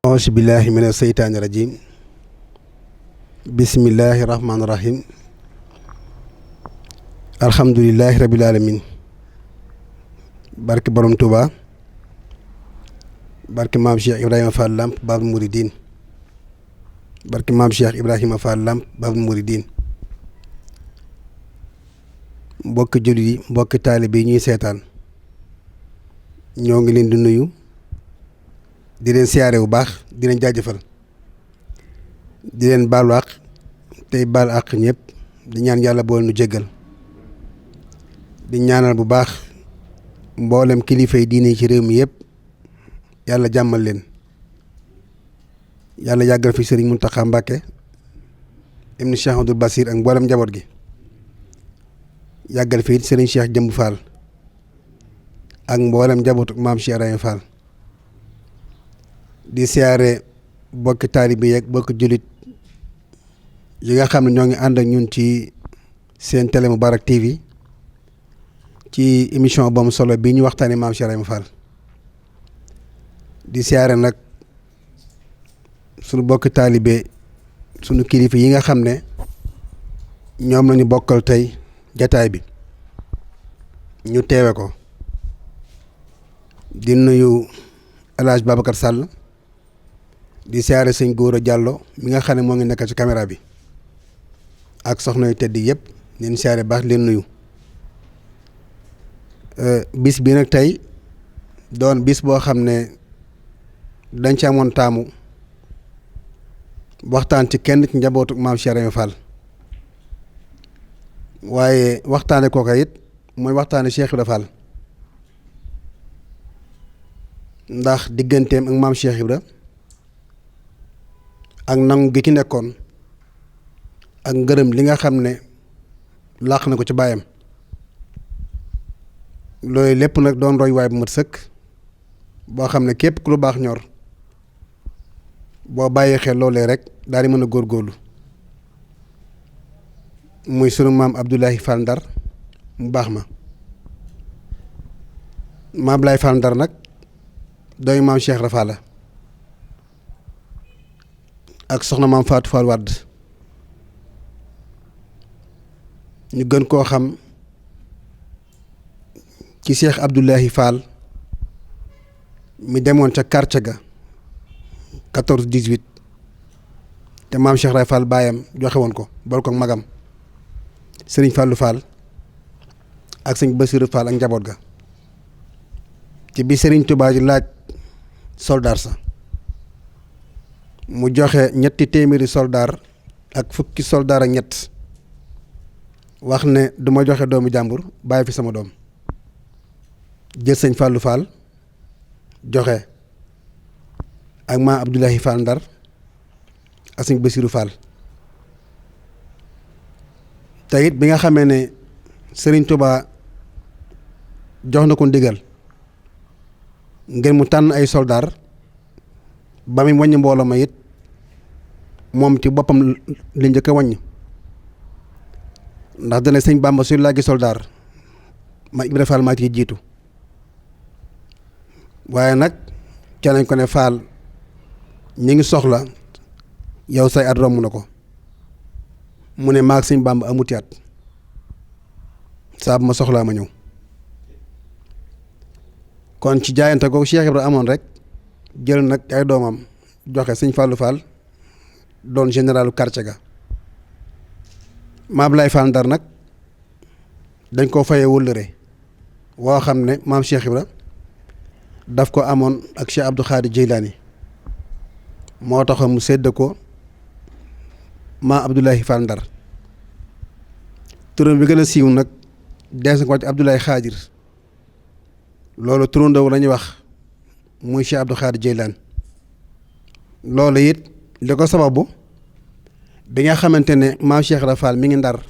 auzu billahi mina seytaani rajim bismillahi rahmaani rahim alhamdulillahi rabbil alamin barke borom Touba barke maam Cheikh Ibrahima Fall Lamp Babul Mouridine barke maam Cheikh Ibrahima Fall Lamp Babul Mouridine mbokki jullit yi mbokki taalibe yi ñuy seetaan ñoo ngi leen di nuyu di leen siyaare bu baax di leen jaajëfal di leen baalu àq tey baal àq ñëpp di ñaan yàlla bool nu jéggal di ñaanal bu baax mboolem kilifa yi diine ci réew mi yëpp yàlla jàmmal leen yàlla yàggal fi Serigne Mountakha Mbacké ibn Cheikh Abdoul Bassir ak mboolem njaboot gi yàggal fi Serigne Cheikh Jëmb Fall ak mboolem njabootu maam Cheikh Ibrahima Fall di siyaare bokki taalibe yeeg bokki jullit yi nga xam ne ñoo ngi ànd ak ñun ci seen télé Moubarak TV ci émission boobu solo bii ñu waxtaanee maam Cheikh Ibrahima Fall di siyaare nag sunu bokki taalibe sunu kilifa yi nga xam ne ñoom lañu bokkal tey jataay bi ñu teewe ko di nuyu El Hadj Babacar Sall di siyaare sëñ Gora Diallo mi nga xam ne moo ngi nekk ci caméra bi ak soxna yu tedd yëpp leen siyaare baax leen nuyu bis bi nag tey doon bis boo xam ne dañ ci amoon taamu waxtaan ci kenn ci njabootu maam Cheikh Ibrahima Fall waaye waxtaane kooka it mooy waxtaane Cheikh Ibrahima Fall ndax digganteem ak maam Cheikh Ibra ak nangu gi ci nekkoon ak ngërëm li nga xam ne làq na ko ci baayam loolu lépp nag doon roy waay bu mat sëkk boo xam ne képp ku lu baax ñor boo bàyyi xel loolee rek daal di mën a góorgóorlu muy sunu maam Abdoulaye Fall Ndar mu baax ma maam Abdoulaye Fall Ndar nag dooy maam Cheikh Rafa la ak soxna maam Fatou Fall Wade ñu gën koo xam ci Cheikh Abdoulaye Fall mi demoon ca quartier ga 14-18 te maam Cheikh Rafa Fall baayam joxe woon ko bol ko magam Serigne Fallou Fall ak sëñ Bassirou Fall ak njaboot ga ci bi Serigne Touba ji laaj soldaar sa mu joxe 300 soldaar ak fukki soldaar ak ñett wax ne du ma joxe doomu jàmbur bàyyi fi sama doom jël sëñ Fallou Fall joxe ak maam Abdoulaye Fall Ndar ak sëñ Bassirou Fall te it bi nga xamee ne Serigne Touba jox na ko ndigal ngir mu tànn ay soldaar ba muy wàññi mbooloo ma it moom ci boppam li njëkk a wàññi ndax dana sëñ Bàmba suy laagi soldaar ma Ibra Fall maa ci jiitu waaye nag ca lañ ko ne Fall ñi ngi soxla yow say at romb na ko mu ne maag sëñ Bàmba amuti at saa bu ma soxlaa ma ñëw kon ci jaayante googu Cheikh Ibra amoon rek jël nag ay doomam joxe sëñ Fallou Fall doon généralu quartier ga maam Abdoulaye Fall Ndar nag dañ koo fayee wëllëre woo xam ne maam Cheikh Ibra daf ko amoon ak Cheikh Abdou Khadir Jeylaani moo taxoon mu sédd ko maam Abdoulaye Fall Ndar turam bi gën a siiw nag dees na ko ci Abdoulaye Khadir loolu turandoo la ñuy wax muy Cheikh Abdou Khadir Jeylaan loolu it li ko sababu bi nga xamante ne maam Cheikh Ibra Fall mi ngi Ndar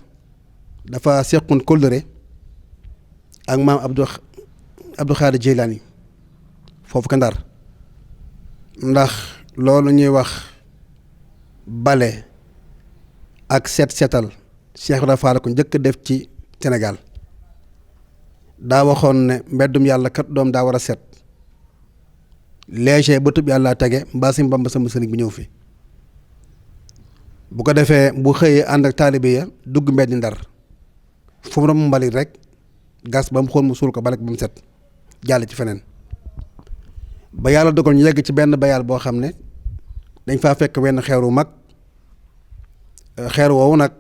dafa seqoon kóllëre ak maam Abdou Khadir Jeylaani foofu ka Ndar ndax loolu ñuy wax bale ak setal Cheikh Ibra Fall ko njëkk def ci Sénégal daa waxoon ne mbeddum yàlla kat doom daa war a set léegi bëtub yàlla tege mbaa Sëñ Bamba sama sëriñ bi ñëw fi bu ko defee bu xëyee ànd ak taalibe ya dugg mbeddi Ndar fu mu doon mbalit rek gas ba mu xool mu suul ko balek ba mu set jàll ci feneen ba yàlla dogal ñu yegg ci benn bayaal boo xam ne dañ faa fekk wenn xeeru mag xeer woowu nag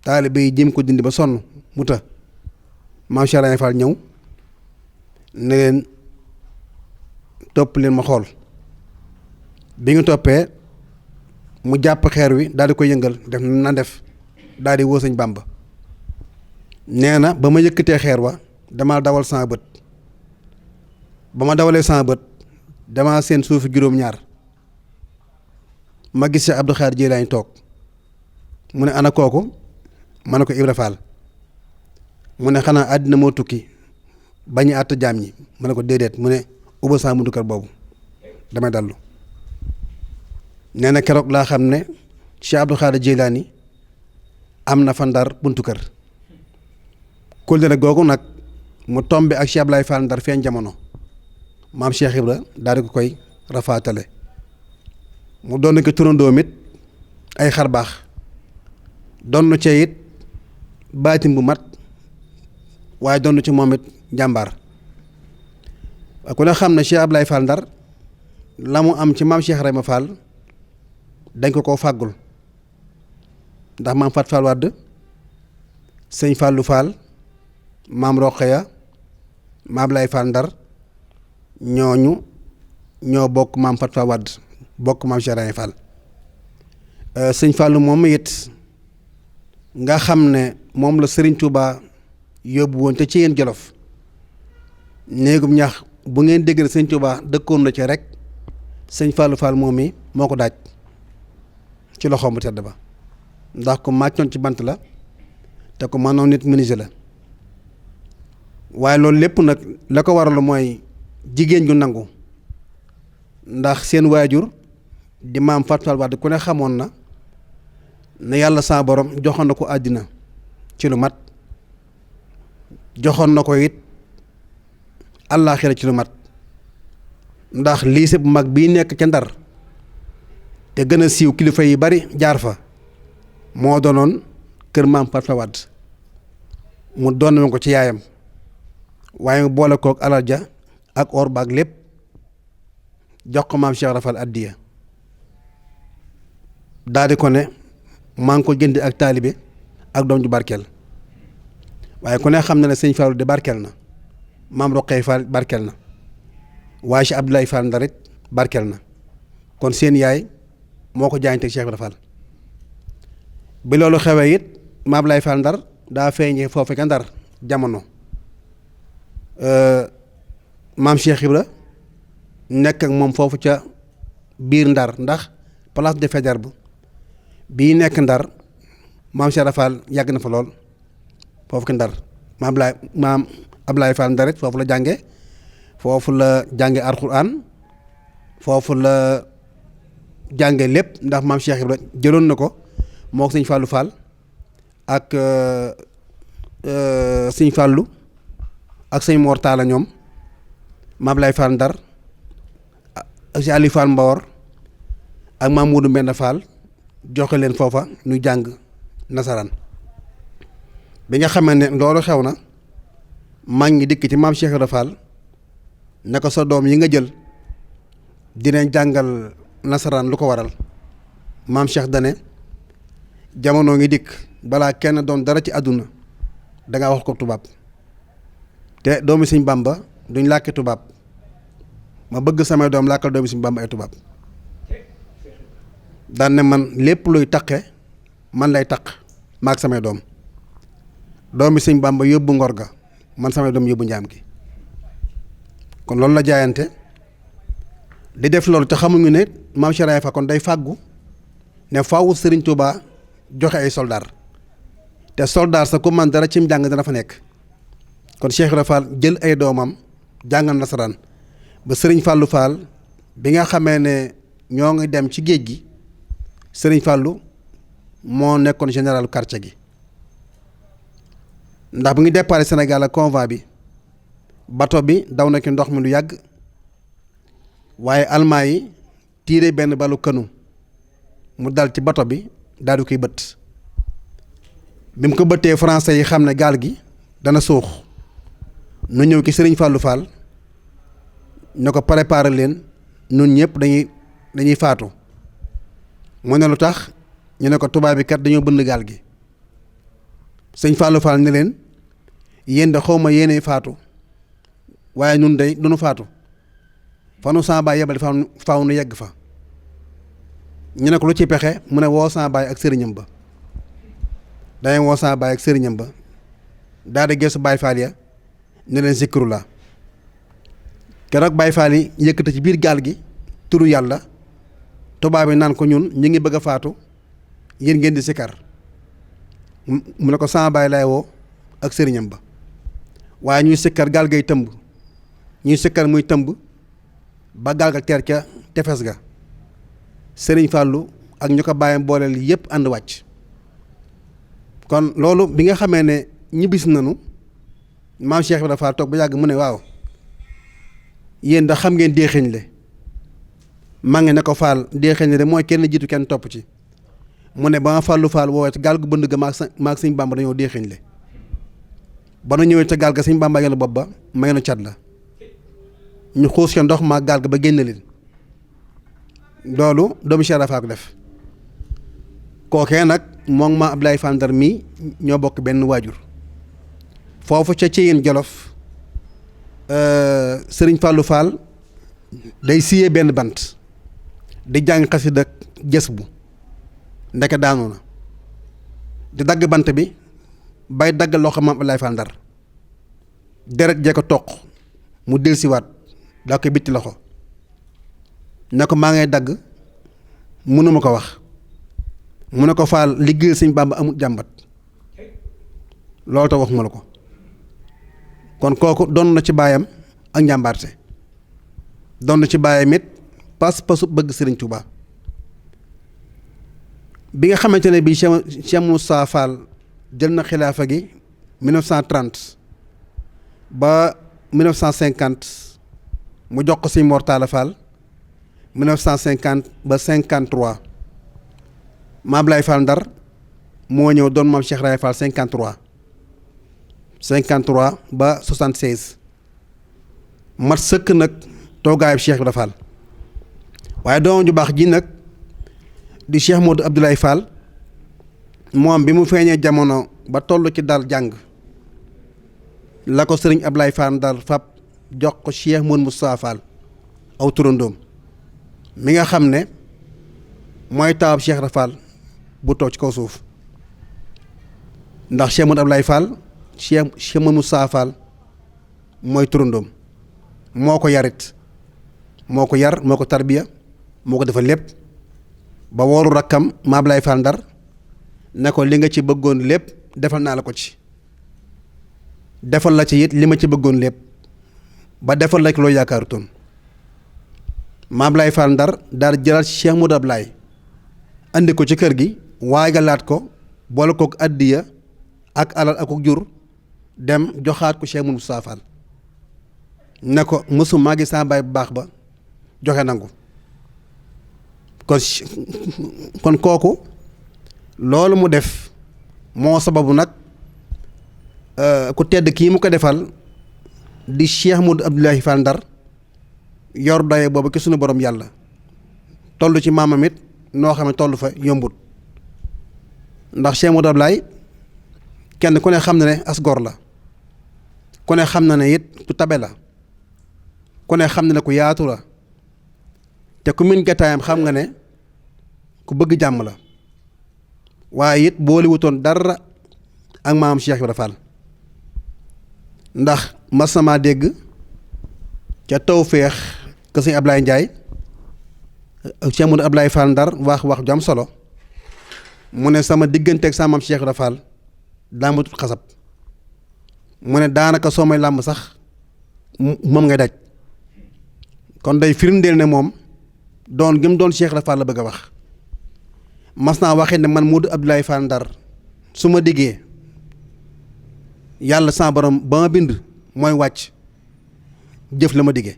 taalibe yi jéem ko dindi ba sonn mu të maam Cheikh Ibra Fall ñëw ne leen topp leen ma xool bi nga toppee mu jàpp xeer wi daal di ko yëngal def na def daal di woo Sëñ Bàmba nee na ba ma yëkkatee xeer wa dama dawal sama bët ba ma dawalee sama bët dama seen suufi juróom-ñaar ma gis Cheikh Abdou Khadre Jeylaani toog mu ne ana kooku ma ne ko Ibra Fall mu ne xanaa àddina moo tukki bañu àtt jaam ñi ma ne ko déedéet mu ne ubba saa buntu kër boobu damay dallu nee na keroog laa xam ne Cheikh Abdou Khadre Jeylaani am na fa Ndar buntu kër kóllëre googu nag mu tombe ak Cheikh Ablaye Fall Ndar feeñ jamono maam Cheikh Ibra daal di ko koy rafaatale mu doon ko turandoom it ay xar baax doon ci it baatim bu mat waaye doon ci moom it njàmbaar ku ne xam ne Cheikh Ablaye Fall Ndar la mu am ci maam Cheikh Ibrahima Fall dañ ko koo fàggul ndax maam Fat Fall Wàdd sëñ Fallou Fall maam Roqaya maam Ablaye Fall Ndar ñooñu ñoo bokk maam Fat Fall Wàdd bokk maam Cheikh Ibrahima Fall sëñ Fallou moom it nga xam ne moom la Serigne Touba yóbbu woon te ci yéen Jolof néegum ñax bu ngeen dégg ne sëñ Touba dëkkoon na ci rek sëñ Fallou Fall moom mi moo ko daaj ci loxoom bu tedd ba ndax ko màccoon ci bant la te ko mënoon nit menuisier la waaye loolu lépp nag la ko waral mooy jigéen ju nangu ndax seen waajur di maam Fatou Fall Wade ku ne xamoon na ne yàlla saa borom joxoon na ko àddina ci lu mat joxoon na ko it àllaaxira ci lu mat ndax lycée bu mag bii nekk ca Ndar te gën a siiw kilifa yi bari jaar fa moo doonoon kër maam Fatou Fall Wade mu doon ko ci yaayam waaye mu boole kook alal ja ak or baag lépp jox ko maam Cheikh Rafal addiya daal di ko ne maa ngi ko jënd ak taalibe ak doom ju barkeel waaye ku ne xam na ne sëñ Fallou de barkeel na maam Roqay Fall barkeel na waaye Cheikh Abdoulaye Fall Ndarit barkeel na kon seen yaay moo ko jaayante Cheikh Ibra Fall bi loolu xewee it maam Abdoulaye Fall Ndar daa feeñee foofu ka Ndar jamono maam Cheikh Ibra nekk ak moom foofu ca biir Ndar ndax place de Faidherbe bii nekk Ndar maam Cheikh Ibra Fall yàgg na fa lool foofu ka Ndar maam Ablaye Fall Ndarit foofu la jànge foofu la jànge Alxuraan foofu la jànge lépp ndax maam Cheikh Ibra jëloon na ko moo ko sëñ Fallou Fall ak sëñ Fallou ak sëñ Mor Talla ñoom maam Ablaye Fall Ndar ak si Aliou Fall Mbawor ak maam Moudou Mbenda Fall joxe leen foofa ñu jàng nasaraan bi nga xamee ne loolu xew na mag ñi dikk ci maam Cheikh Ibra Fall ne ko sa doom yi nga jël dinañ jàngal nasaraan lu ko waral maam Cheikh dane jamono ngi dikk balaa kenn doon dara ci àdduna dangaa wax ko tubaab te doomi Sëñ Bàmba duñ làkki tubaab ma bëgg samay doom làkkal doomi Sëñ Bàmba ay tubaab daan ne man lépp luy taqe man lay taq maag samay doom doomi Sëñ Bàmba yóbbu ngor ga man samay doom yóbbu njaam gi kon loolu la jaayante di def loolu te xamuñu ne maam Cheikh Ibra Fall kon day fàggu ne faawu Serigne Touba joxe ay soldaar te soldaar sa ku man dara cim jàng dana fa nekk kon Cheikh Ibra Fall jël ay doomam jàngal nasaraan ba Serigne Fallou Fall bi nga xamee ne ñoo ngi dem ci géej gi Serigne Fallou moo nekkoon général quartier gi ndax bu ngi départ Sénégal ak convoi bi bato bi daw na ci ndox mi lu yàgg waaye almaa yi tiire benn balu kanu mu dal ci bato bi daal di koy bëtt. bi mu ko bëttee français yi xam ne gaal gi dana suux nu ñëw ki Sëriñ Fallou Fall ne ko préparer leen ñun ñëpp dañuy faatu. mu ne lu tax ñu ne ko tubaab bi kat dañoo bënd gaal gi. Sëñ Fallou Fall ne leen yéen de xawma yéenay faatu waaye ñun day duñu faatu fa nu saa baay yebal faaw nu yegg fa. ñu ne ko lu ci pexe mu ne woo saa baay ak sëriñam ba. dañuy woo saa baay ak sëriñam ba daal di gëstu Baay Faal ya ne leen zikru la keroog Baay Faal yi yëkkati ci biir gaal gi turu yàlla. tubaab bi naan ko ñun ñu ngi bëgg a faatu yéen ngeen di sikar mu ne ko sama baay lay woo ak sëriñam ba waaye ñuy sikkar gaal gay tëmb ñuy sikkar muy tëmb ba gaal ga teer ca tefes ga sëriñ Fàllu ak ñu ko bàyyam booleel yépp ànd wàcc. kon loolu bi nga xamee ne ñibbisi nanu maam Cheikh Ibrahima Fall toog ba yàgg mu ne waaw yéen da xam ngeen déexeñ le maa ngi ne ko Fall déexeñ le de mooy kenn jiitu kenn topp ci mu ne ba ma Fallou Fall woowee ca gaal gu bënd ga maag sëñ Bàmba dañoo déexeñ le ba nu ñëwee ca gaal ga sëñ Bàmba yàlla bopp ba may nu cat la ñu xuus ca ndox maag gaal ga ba génn leen loolu doomu Cheikh Rafa ko def. kookee nag moom ma Abdoulaye Fall Ndar mii ñoo bokk benn waajur foofu ca Ceyeen Jolof Sëriñ Fallou Fall day siyee benn bant di jàng xasida ak jës bu ndeke daanu na di dagg bant bi bay dagg loxo maam Abdoulaye Fall Ndar deret jee ko toq mu dellusiwaat daa koy bitti loxo ne ko maa ngay dagg mënuma ko wax mu ne ko Fall liggéeyal sëñ Bàmba amut jàmbat loolu tax waxuma la ko. kon kooku doon na ci baayam ak njàmbaarte doon na ci baayam it pas-pasu bëgg Sëriñ Tuuba. bi nga xamante ne bii Cheikh Moussa Fall jël na xilaafa gi 1930 ba 1950 mu jox ko Sëñ Mor Talla Fall 1950 ba 53 Maam Abdoulaye Fall Ndar moo ñëw doon Maam Cheikh Raye Fall 53 ba 76 mat sëkk nag toogaayub Cheikh Ibra Fall waaye doomam ju baax ji nag di Cheikh Modou Abdoulaye Fall moom bi mu feeñee jamono ba toll ci dal jàng la ko sëriñ Abdoulaye Fall Ndar fab jox ko Cheikh Modou Moustapha Fall aw turandoom mi nga xam ne mooy taawab Cheikh Ibra Fall bu toog ci kaw suuf ndax Cheikh Modou Abdoulaye Fall Cheikh Modou Moustapha Fall mooy turandoom moo ko yarit moo ko yar moo ko tarbiya moo ko defal lépp ba wooru rakkam Maam Abdoulaye Fall Ndar ne ko li nga ci bëggoon lépp defal naa la ko ci defal la ci it li ma ci bëggoon lépp ba defal la ci loo yaakaarutoon Maam Abdoulaye Fall Ndar daal jëlaat Cheikh Modou Abdoulaye andi ko ci kër gi waagalaat ko boole kook addiya ak alal ak jur dem joxaat ko Cheikh Moustapha Fall ne ko mësu maa ngi saa baay bu baax ba joxe nangu kon kooku loolu mu def moo sababu nag ku tedd kii mu ko defal di Cheikh Modou Abdoulaye Fall Ndar yor doye boobu ki sunu borom yàlla toll ci maamam it noo xam ne toll fa yombut ndax Cheikh Modou Abdoulaye kenn ku ne xam na ne as gor la ku ne xam na ne it ku tabe la ku ne xam na ne ku yaatu la te ku min gataayam xam nga ne ku bëgg jàmm la waaye it boole wutoon dara ak maam Cheikh Ibra Fall ndax mas na maa dégg ca Tawfeex ka sëñ Ablaye Ndiaye Cheikh Modou Abdoulaye Fall Ndar wax ju am solo mu ne sama digganteeg sama maam Cheikh Ibra Fall daa ma tut xasab mu ne daanaka soo may làmb sax moom ngay daj kon day firndeel ne moom doon gëm doon Cheikh Ibra Fall la bëgg a wax mas naa waxee ne man Modou Abdoulaye Fall Ndar su ma diggee yàlla sa borom ba ma bind mooy wàcc jëf la ma diggee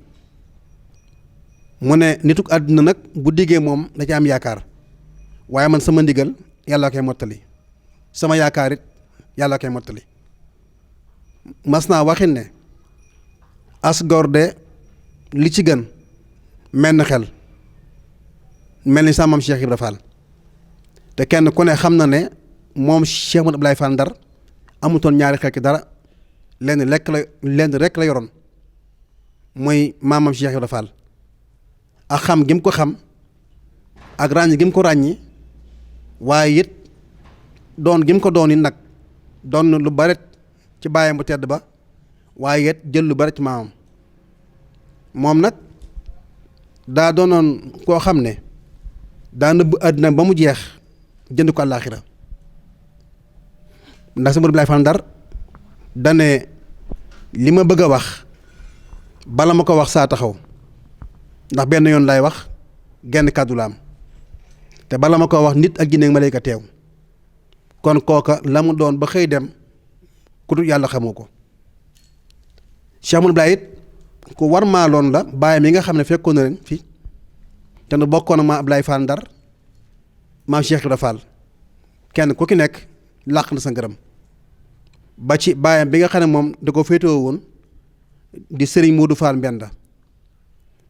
mu ne nituk àdduna nag bu diggee moom da ci am yaakaar waaye man sama ndigal yàlla koy mottali sama yaakaar it yàlla koy mottali mas naa waxin ne as gor de li ci gën menn xel mel ni sa maam Cheikh Ibra Fall te kenn ku ne xam na ne moom Cheikh Modou Abdoulaye Fall Ndar amutoon ñaari xel ki dara lenn rek la yoroon mooy maamam Cheikh Ibra Fall ak xam gi mu ko xam ak ràññ gi mu ko ràññi waaye it doon gi mu ko doon yi nag doon lu bari ci baayam bu tedd ba waaye it jël lu bari ci maamam moom nag daa doonoon koo xam ne daa nëbb àddina ba mu jeex jënd ko àllaaxira ndax si Modou Abdoulaye Fall Ndar dane li ma bëgg a wax bala ma ko wax saa taxaw ndax benn yoon lay wax genn kàddu la am te bala ma ko wax nit ak jinne ak malayka teew kon kooka la mu doon ba xëy dem ku dul yàlla xamoo ko Cheikh Modou Abdoulaye it ku war maaloon la bàyyam yi nga xam ne fekkoon na leen fi te nu bokkoon ak maam Abdoulaye Fall Ndar maam Cheikh Ibra Fall kenn ku ki nekk làq na sa ngërëm ba ci bàyyam bi nga xam ne moom da ko féetewoo woon di Serigne Modou Fall Mbenda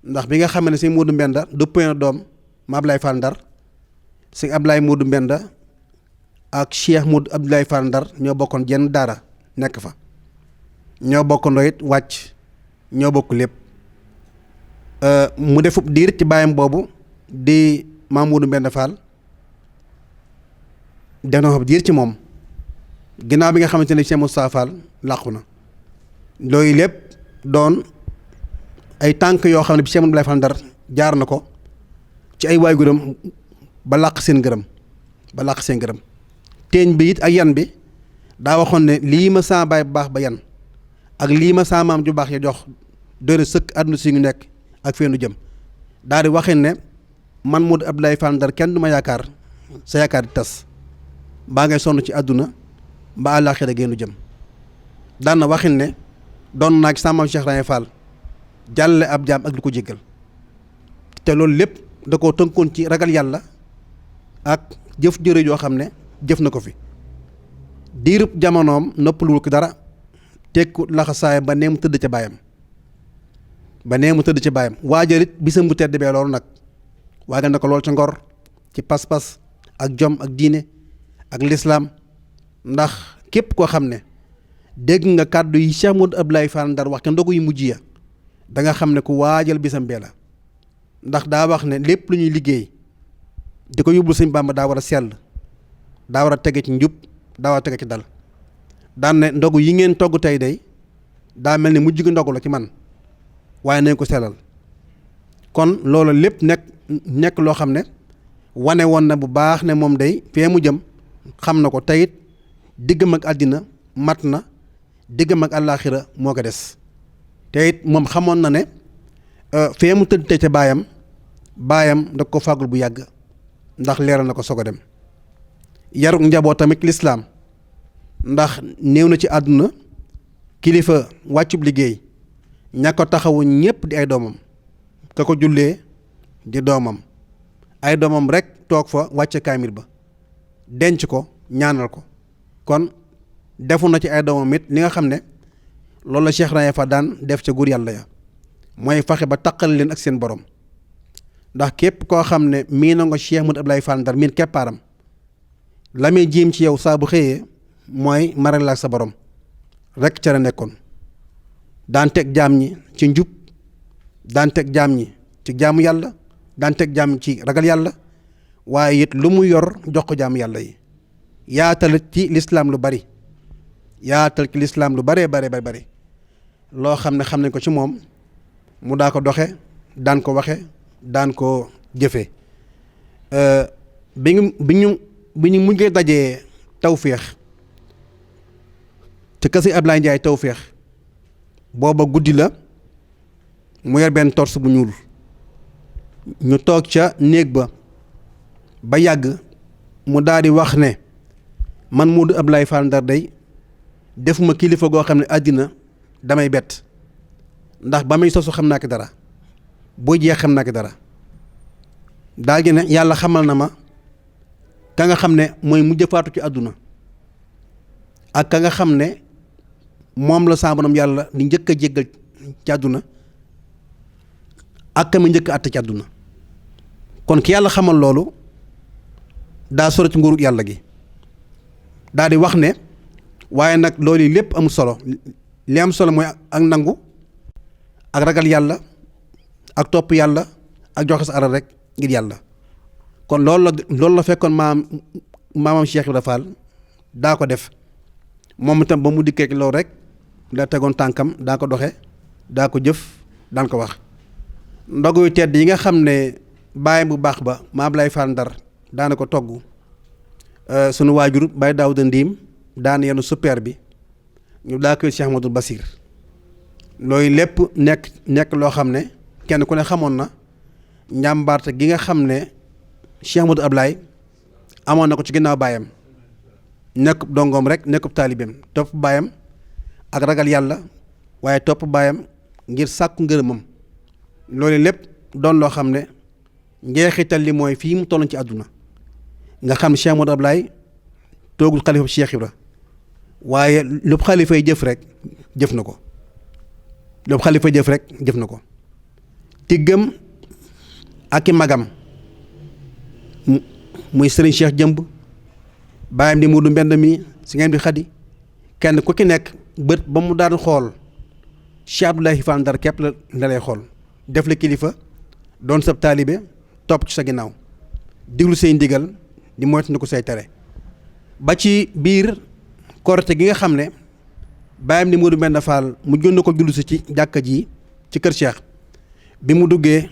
ndax bi nga xam ne Serigne Modou Mbenda dëppee na doom maam Abdoulaye Fall Ndar Serigne Abdoulaye Modou Mbenda ak Cheikh Modou Abdoulaye Fall Ndar ñoo bokkoon jenn daara nekk fa ñoo bokkandoo it wàcc ñoo bokk lépp mu defub diir ci bàyyam boobu di maam Modou Mbenda Fall def na fa diir ci moom ginnaaw bi nga xamante ne Cheikh Moustapha Fall làqu na loolu lépp doon ay tànk yoo xam ne bi Cheikh Modou Abdoulaye Fall Ndar jaar na ko ci ay waajuram ba làq seen ngërëm teeñ bi it ak yan bi daa waxoon ne lii ma saa baay bu baax ba yan ak lii ma saa maam ju baax ya jox doy na sëkk àdduna si ñu nekk ak feenu jëm daal di waxin ne man Modou Abdoulaye Fall Ndar kenn du ma yaakaar sa yaakaar di tas mbaa ngay sonn ci àdduna mbaa àllaaxira génnu jëm daan na waxin ne doon naag sa maam Cheikh Raye Fall jàlle ab jaam ak lu ko jéggal te loolu lépp da koo tënkoon ci ragal yàlla ak jëf jërë joo xam ne jëf na ko fi diirub jamonoom noppaluwul ko dara tekku laxasaay ba nee mu tëdd ca baayam waajarit bisam bu tedd bee loolu nag waagal na ko lool ca ngor ci pas-pas ak jom ak diine ak lislaam ndax képp koo xam ne dégg nga kàddu yi Cheikh Modou Abdoulaye Fall Ndar wax ca ndogu yu mujj ya da nga xam ne ku waajal bisam bee la ndax daa wax ne lépp lu ñuy liggéey di ko yóbbul Sëñ Bàmba daa war a sell daa war a tege ci njub daa war a tege ci dal daan ne ndogu yi ngeen togg tey day daa mel ni mujj gi ndogu la ci man waaye nañ ko sellal kon loolu lépp nekk loo xam ne wane woon na bu baax ne moom day fee mu jëm xam na ko teyit diggam ak àddina mat na diggam ak àllaaxira moo ko des te it moom xamoon na ne fee mu tëdd ca baayam da ko fàggul bu yàgg ndax leeral na ko soog a dem yaruk njaboot tamit lislaam ndax néew na ci àdduna kilifa wàccub liggéey ña ko taxawu ñépp di ay doomam ka ko jullee di doomam ay doomam rek toog fa wàcce kaamil ba denc ko ñaanal ko kon defu na ci ay doomam it li nga xam ne loolu la Cheikh Raye fa daan def ca góor yàlla ya mooy faxe ba taqal leen ak seen borom ndax képp koo xam ne mii na nga Cheikh Modou Abdoulaye Fall Ndar miin keppaaram la muy jiim ci yow saa bu xëyee mooy maral ak sa borom rek ca la nekkoon daan teg jaam ñi ci njub daan teg jaam ñi ci jaamu yàlla daan teg jaam ci ragal yàlla waaye it lu mu yor jox ko jaamu yàlla yi yaatal ci lislaam lu bari bari loo xam ne xam nañ ko ci moom mu daa ko doxe daan ko waxe daan ko jëfe bi ñu mujjee dajee tawféex te kasi Ablaye Ndiaye tawféex booba guddi la mu yor benn torse bu ñuul ñu toog ca néeg ba yàgg mu daal di wax ne man Modou Abdoulaye Fall Ndar day defuma kilifa goo xam ne àddina damay bett ndax ba muy sosu xam naa ko dara boo jeex xam naa ki dara daal gi ne yàlla xamal na ma ka nga xam ne mooy mujj faatu ci àdduna ak ka nga xam ne moom la sa borom yàlla di njëkk a jéggal ci àdduna ak ka mu njëkk a àtte ci àdduna kon ki yàlla xamal loolu daa soro ci nguuru yàlla gi daal di wax ne waaye nag loolu yi lépp amul solo li am solo mooy ak nangu ak ragal yàlla ak topp yàlla ak joxe sa alal rek ngir yàlla kon loolu la fekkoon maamam Cheikh Ibra Fall daa ko def moom itam ba mu dikkee loolu rek la tegoon tànkam daa ko doxe daa ko jëf daan ko wax ndogu yu tedd yi nga xam ne bàyyi bu baax ba maam lay Fall Ndar daana ko togg sunu waajur Baye Daouda Ndiim daan yenu super bi ñu daa koy Cheikh Amadou Basir loolu lépp nekk loo xam ne kenn ku ne xamoon na njàmbaarte gi nga xam ne Cheikh Amadou Ablaye amoon na ko ci ginnaaw baayam nekkub dongoom rek nekkub taalibeem topp baayam ak ragal yàlla waaye topp baayam ngir sàkku ngërëmam loolu lépp doon loo xam ne njeexital li mooy fii mu tolloon ci àdduna nga xam ne Cheikh Amadou Ablaye toogul xalifa Cheikh Ibra waaye lépp xalifa yi jëf rek jëf na ko lépp xalifa jëf rek jëf na ko tiggam ak i magam muy Serigne Cheikh Jëmb bàyyam di Muudu Mbend mi si ngeen bi xadi kenn ku ki nekk bët ba mu daan xool Cheikh Abdoulaye Fall Ndar képp la lay xool def la kilifa doon sab taalibe topp ci sa ginnaaw diglu say ndigal di moytu ni ko say tere ba ci biir korite gi nga xam ne bàyyam di Muudu Mbend Fall mu jot na ko jullu si ci jàkka ji ci kër Cheikh bi mu duggee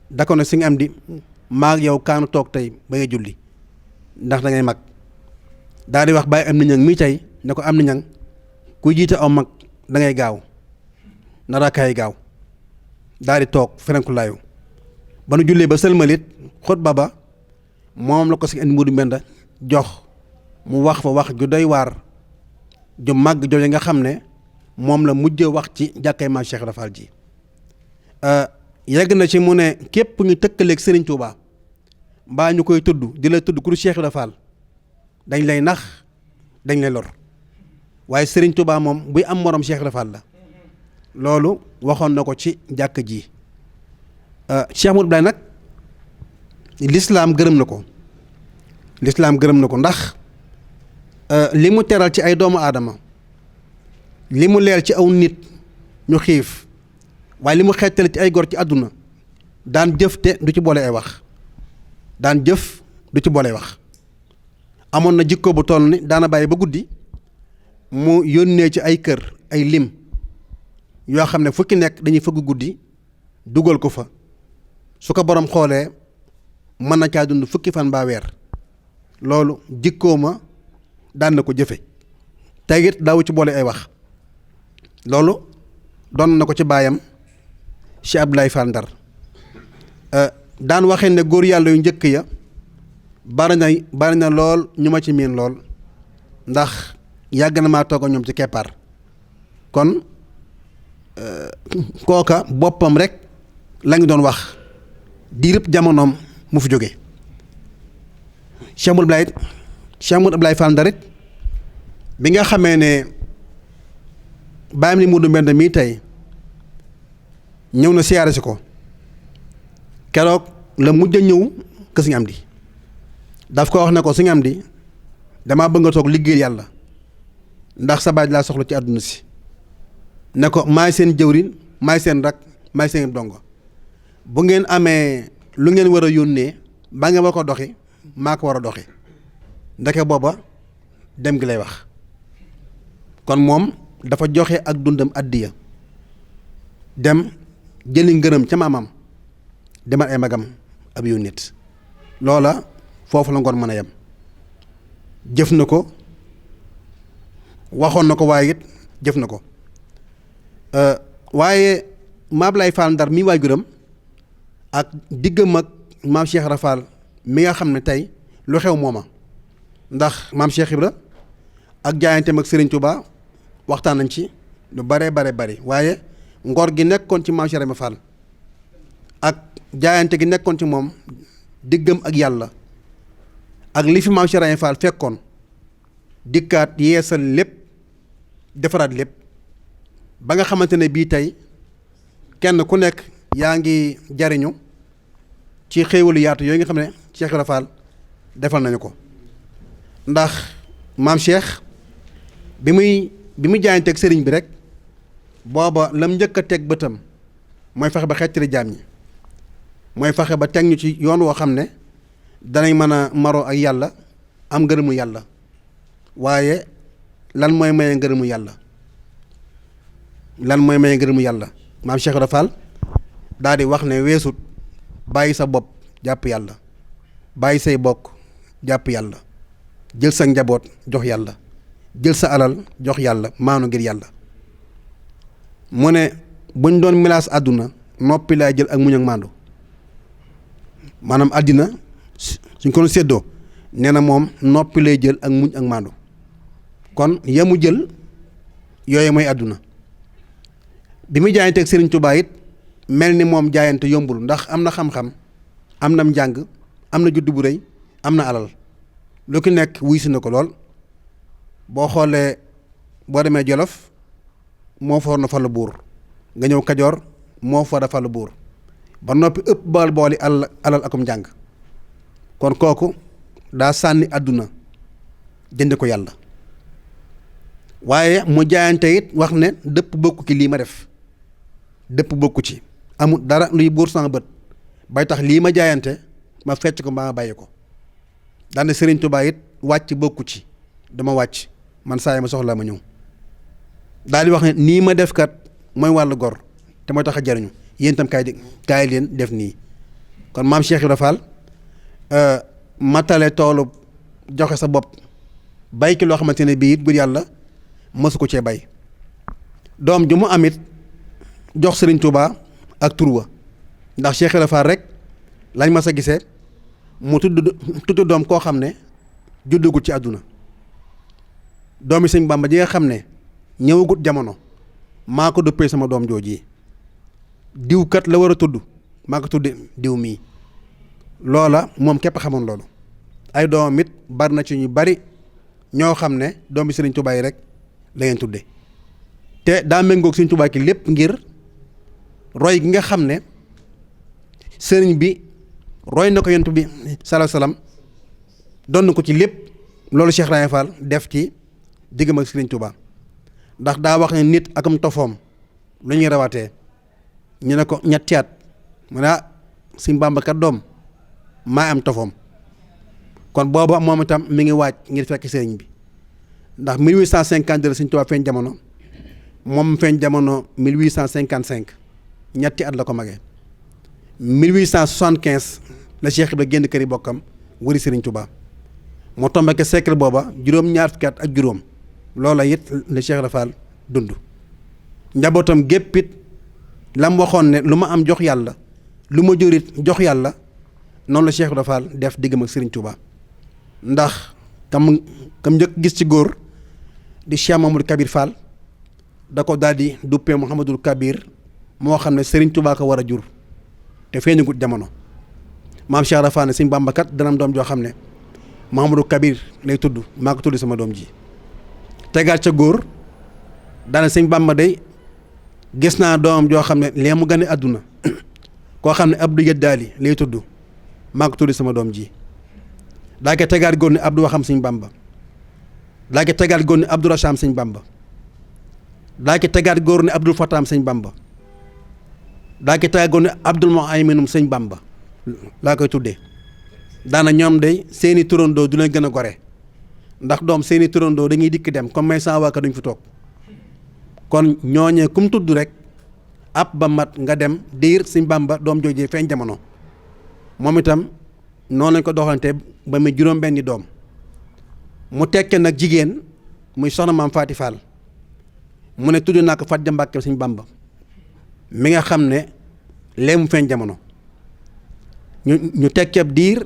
da ko ne si nga am di maag yow kaanu toog tey ba nga julli ndax da ngay mag daal di wax bàyyi am na ñang mii tey ne ko am na ñang kuy jiite aw mag da ngay gaaw na rakkaay gaaw daal di toog ferenku laayu ba nu jullee ba sëlmalit xutba ba moom la ko si indi Muudu Mbenda jox mu wax fa wax ju doy waar ju màgg jooju nga xam ne moom la mujj wax ci jàkkay maam Cheikh Ibra Fall ji yegg na ci mu ne képp ñu tëkkaleeg Serigne Touba mbaa ñu koy tudd di la tudd ku du Cheikh Ibra Fall dañ lay nax dañ lay lor waaye Serigne Touba moom buy am morom Cheikh Ibra Fall la loolu waxoon na ko ci jàkk ji Cheikh Modou Abdoulaye nag lislaam gërëm na ko ndax li mu teral ci ay doomu aadama li mu leel ci aw nit ñu xiif waaye li mu xeetale ci ay gor ci àdduna daan jëf te du ci boole ay wax amoon na jikko bu toll ni daana bàyyi ba guddi mu yónnee ci ay kër ay lim yoo xam ne fukki nekk dañuy fëgg guddi dugal ko fa su ko borom xoolee mën na caa dund fukki fan baa weer loolu jikkoo ma daan na ko jëfe tey it daawu ci boole ay wax loolu doon na ko ci baayam Cheikh Abdoulaye Fall Ndar daan waxee ne góor yàlla yu njëkk ya bari na lool ñu ma ci miin lool ndax yàgg na maa toog ak ñoom ci keppaar kon kooka boppam rek la ngi doon wax diirëb jamonoom mu fi jóge Cheikh Modou Abdoulaye Fall Ndar it bi nga xamee ne bàyyam ni Muudu Mbend mii tey ñëw na siyaare si ko keroog la mujj a ñëw kër Sëñ Amdi daf ko wax ne ko Sëñ Amdi damaa bëgg nga toog liggéey yàlla ndax sa baay laa soxla ci àdduna si ne ko maay seen jëwriñ maay seen rak maay seen dongo bu ngeen amee lu ngeen war a yónnee ba ngeen war ko doxi maa ko war a doxi ndeke booba dem gi lay wax kon moom dafa joxe ak dundam addiya dem jëli ngërëm ca maamam demal ay magam ab yu nit loola foofu la ngoon mën a yem jëf na ko waxoon na ko waaye it jëf na ko waaye maam lay Fall Ndar mi waajuram ak diggam ak maam Cheikh Ibra Fall mi nga xam ne tey lu xew mooma ndax maam Cheikh Ibra ak jaayanteem ak Serigne Touba waxtaan nañ ci lu bare waaye ngor gi nekkoon ci maam Cheikh Ibra Fall ak jaayante gi nekkoon ci moom diggam ak yàlla ak li fi maam Cheikh Ibra Fall fekkoon dikkaat yeesal lépp defaraat lépp ba nga xamante ne bii tey kenn ku nekk yaa ngi jariñu ci xéewalu yaatu yooyu nga xam ne Cheikh Ibra Fall defal nañu ko ndax maam Cheikh bi muy jaayanteeg sëriñ bi rek booba lam njëkk a teg bëtam mooy fexe ba xettali jaam ñi mooy fexe ba teg ñu ci yoon woo xam ne danañ mën a maroo ak yàlla am ngërëmu yàlla waaye lan mooy maye ngërëmu yàlla maam Cheikh Ibra Fall daal di wax ne weesut bàyyi sa bopp jàpp yàlla bàyyi say bokk jàpp yàlla jël sa njaboot jox yàlla jël sa alal jox yàlla maanu ngir yàlla mu ne buñ doon milaas àdduna noppi laay jël ak muñ ak maandu maanaam àddina suñ ko doon séddoo nee na moom noppi lay jël ak muñ ak maandu kon yamu jël yooyu mooy àdduna bi muy jaayanteeg Serigne Touba it mel ni moom jaayante yombul ndax am na xam-xam am na njàng am na juddu bu rëy am na alal lu ki nekk wuy si na ko lool boo xoolee boo demee Jolof moo fa war na falu buur nga ñëw Kajoor moo fa war a falu buur ba noppi ëpp booli alal akum njàng kon kooku daa sànni àdduna jënd ko yàlla waaye mu jaayante it wax ne dëpp bokku ci lii ma def dëpp bokku ci amul dara luy buur sama bët bay tax lii ma jaayante ma fecc ko mbaa ma bàyyi ko daane Sëriñ Tuubaa it wàcc bokku ci dama wàcc man saa yi ma soxla ma ñëw daal di wax ne nii ma def kat mooy wàllu gor te mooy tax a jariñu yéen itam kaay leen def nii kon maam Cheikh Ibra Fall matale toolu joxe sa bopp bay ki loo xamante ne bii it bu yàlla mësu ko cee bay doom ju mu amit jox Sëriñ Tuubaa ak turwa ndax Cheikh Ibra Fall rek lañ ma sa gisee mu tudd doom koo xam ne juddugul ci àdduna doomi Sëñ Bàmba ji nga xam ne ñëwagut jamono maa ko duppee sama doom jooji diw kat la war a tudd maa ko tudd diw mii loola moom képp xamoon loolu ay doomam it bari na ci ñu bari ñoo xam ne doomi Sëriñ Tuubaa yi rek la ngeen tudde te daa méngoog Sëriñ Tuubaa ki lépp ngir roy gi nga xam ne sëriñ bi roy na ko yonent bi sallallahu alayhi wasallam donn ko ci lépp loolu Cheikh Ibra Fall def ci diggam ak Sëriñ Tuubaa ndax daa wax ne nit akum tofoom lu ñuy rawatee ñu ne ko ñetti at mu ne Sëñ Bàmba kat doom maa am tofoom kon booba moom itam mi ngi waaj ngir fekk sëriñ bi ndax 1852 Sëñ Tuubaa feeñ jamono moom feeñ jamono 1855 ñetti at la ko magee 1875 la Cheikh Ibra génn kër yi bokkam wëri Sëriñ Tuubaa moo tombé siècle booba juróom-ñaar fukki at ak juróom loola it la Cheikh Ibra Fall dund njabootam géppit lam waxoon ne lu ma am jox yàlla lu ma jurit jox yàlla noonu la Cheikh Ibra Fall def diggam ak Sëriñ Tuubaa ndax kam njëkk gis ci góor di Cheikh Mamadou Kabir Fall da ko daal di duppee Mouhamadul Kabir moo xam ne Sëriñ Tuubaa ko war a jur te feeñagut jamono maam Cheikh Ibra Fall ne Sëñ Bàmba kat dana am doom joo xam ne Mouhamadou Kabir lay tudd maa ko tudd sama doom ji tegaat ca góor daane Sëñ Bàmba day gis naa doomam joo xam ne lee mu gane àdduna koo xam ne Abdou Yeddaali lay tudd maa ko tudd sama doom ji daa koy tegaat góor ne Abdou Waxam Sëñ Bàmba daa koy tegaat góor ne Abdou Racham Sëñ Bàmba daa koy tegaat góor ne Abdul Fatam Sëñ Bàmba daa koy tegaat góor ne Abdul Muhayminum Sëñ Bàmba laa koy tuddee daana ñoom day seeni turandoo du leen gën a gore ndax doom seeni turandoo dañuy dikk dem comme may saa waaka duñ fi toog kon ñooñee kum tudd rek ab ba mat nga dem diir Sëñ Bàmba doom joojee feeñ jamono moom itam noonu lañ ko doxalante ba muy juróom-benni doom mu tekke nag jigéen muy soxna maam Faati Fall mu ne tudd naa ko Faty Dia Mbàkke Sëñ Bàmba mi nga xam ne lee mu feeñ jamono ñu tekkeeb diir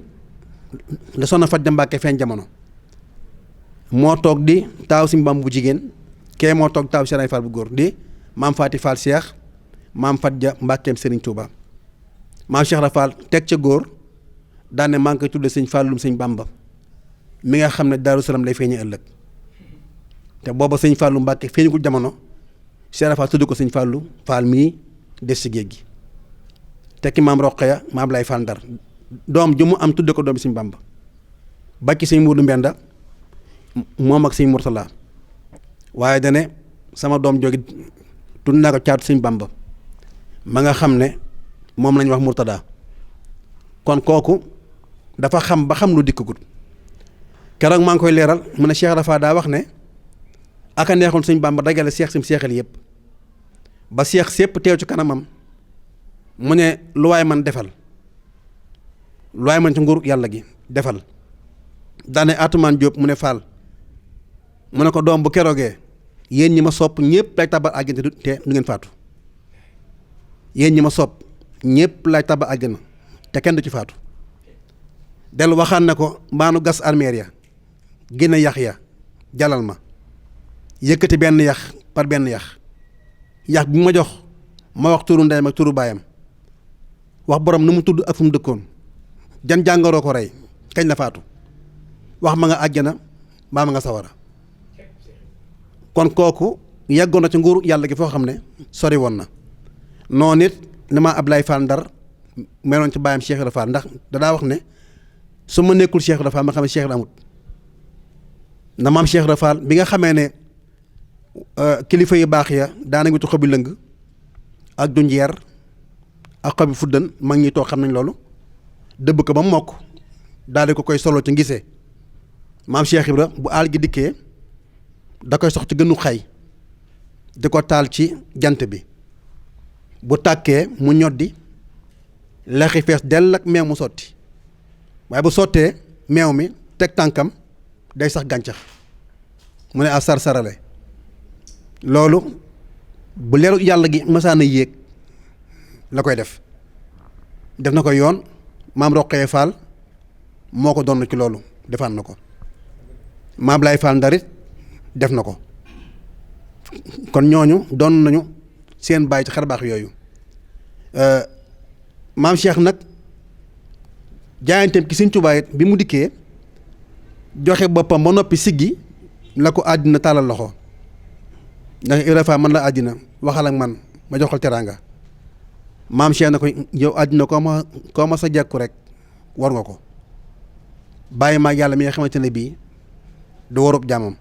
la soxna Faty Dia Mbàkke feeñ jamono moo toog di taaw Sëñ Bàmba bu jigéen kee moo toog taaw Cheikh Ibra Fall bu góor di maam Faty Fall Cheikh maam Faty Dia Mbàkkeem Sëriñ Tuubaa maam Cheikh Rafal teg ca góor daane maa ngi koy tudde sëñ Fàllum sëñ Bàmba mi nga xam ne Daaru Salaam lay feeñee ëllëg te booba sëñ Fàllu Mbàkke feeñagul jamono Cheikh Rafal tudd ko sëñ Fàllu Faal mii des ci géej gi tekki maam Roqaya maam lay Fall Ndar doom ju mu am tudde ko doom sëñ Bàmba ba ci sëñ Muudu Mbenda moom ak sëñ Murtala waaye dane sama doom jógi tudd naa ko caatu sëñ Bàmba ma nga xam ne moom lañ wax Murtada kon kooku dafa xam ba xam lu dikkagut keroog maa ngi koy leeral mu ne Cheikh Rafa daa wax ne aka neexoon sëñ Bàmba dagale seex sim seexal yëpp ba seex sépp teew ci kanamam mu ne lu waay man defal lu waay man ci nguur yàlla gi defal daane Atumaan Jóob mu ne Faal mu ne ko doom bu keroogee yéen ñi ma sopp ñëpp lay tabal àjjana te du ngeen faatu yéen ñi ma sopp ñëpp lay tabal àjjana te kenn du ci faatu dellu waxaan na ko mbaanu gas armeer ya génne yax ya jalal ma yëkkati benn yax par benn yax bi ma jox ma wax turu ndeyam ak turu baayam wax borom nu mu tudd ak fu mu dëkkoon jan jàngaroo ko rey kañ la faatu wax ma nga àjjana mbaa ma nga sawara kon kooku yeggoon na ci nguuru yàlla gi foo xam ne sori woon na noonu it li ma Ablaye Fall Ndar meloon ci baayam Cheikh Ibra Fall ndax dadaa wax ne su ma nekkul Cheikh Ibra Fall ma xam ne Cheikh Ibra amut na maam Cheikh Ibra Fall bi nga xamee ne kilifa yu baax ya daana witu xobi lëng ak dunjeer ak xobi fuddan mag ñi toog xam nañ loolu dëbb ko ba mokk daal di ko koy solo ci ngisee maam Cheikh Ibra bu aal gi dikkee da koy sox ci gënu xay di ko taal ci jant bi bu tàkkee mu ñoddi lexi fees dell ak meew mu sotti waaye bu sottee meew mi teg tànkam day sax gàncax mu ne a sar-sarale loolu bu leeru yàlla gi masaana yéeg la koy def na ko yoon maam Roqee Fall moo ko doon ci loolu defaan na ko maam Lay Fall Ndarit def na ko kon ñooñu doon nañu seen bàyyi ci xarbaax yooyu maam Cheikh nag jaayanteem ki Sëñ Tuubaa it bi mu dikkee joxe boppam ba noppi siggi la ko àddina tàllal loxo ndax Ibra Fall man la àddina waxal ak man ma joxal teraanga maam Cheikh na ko yow àddina koo ma sa jekku rek war nga ko bàyyi maag yàlla mi nga xamante ne bii du warub jaamam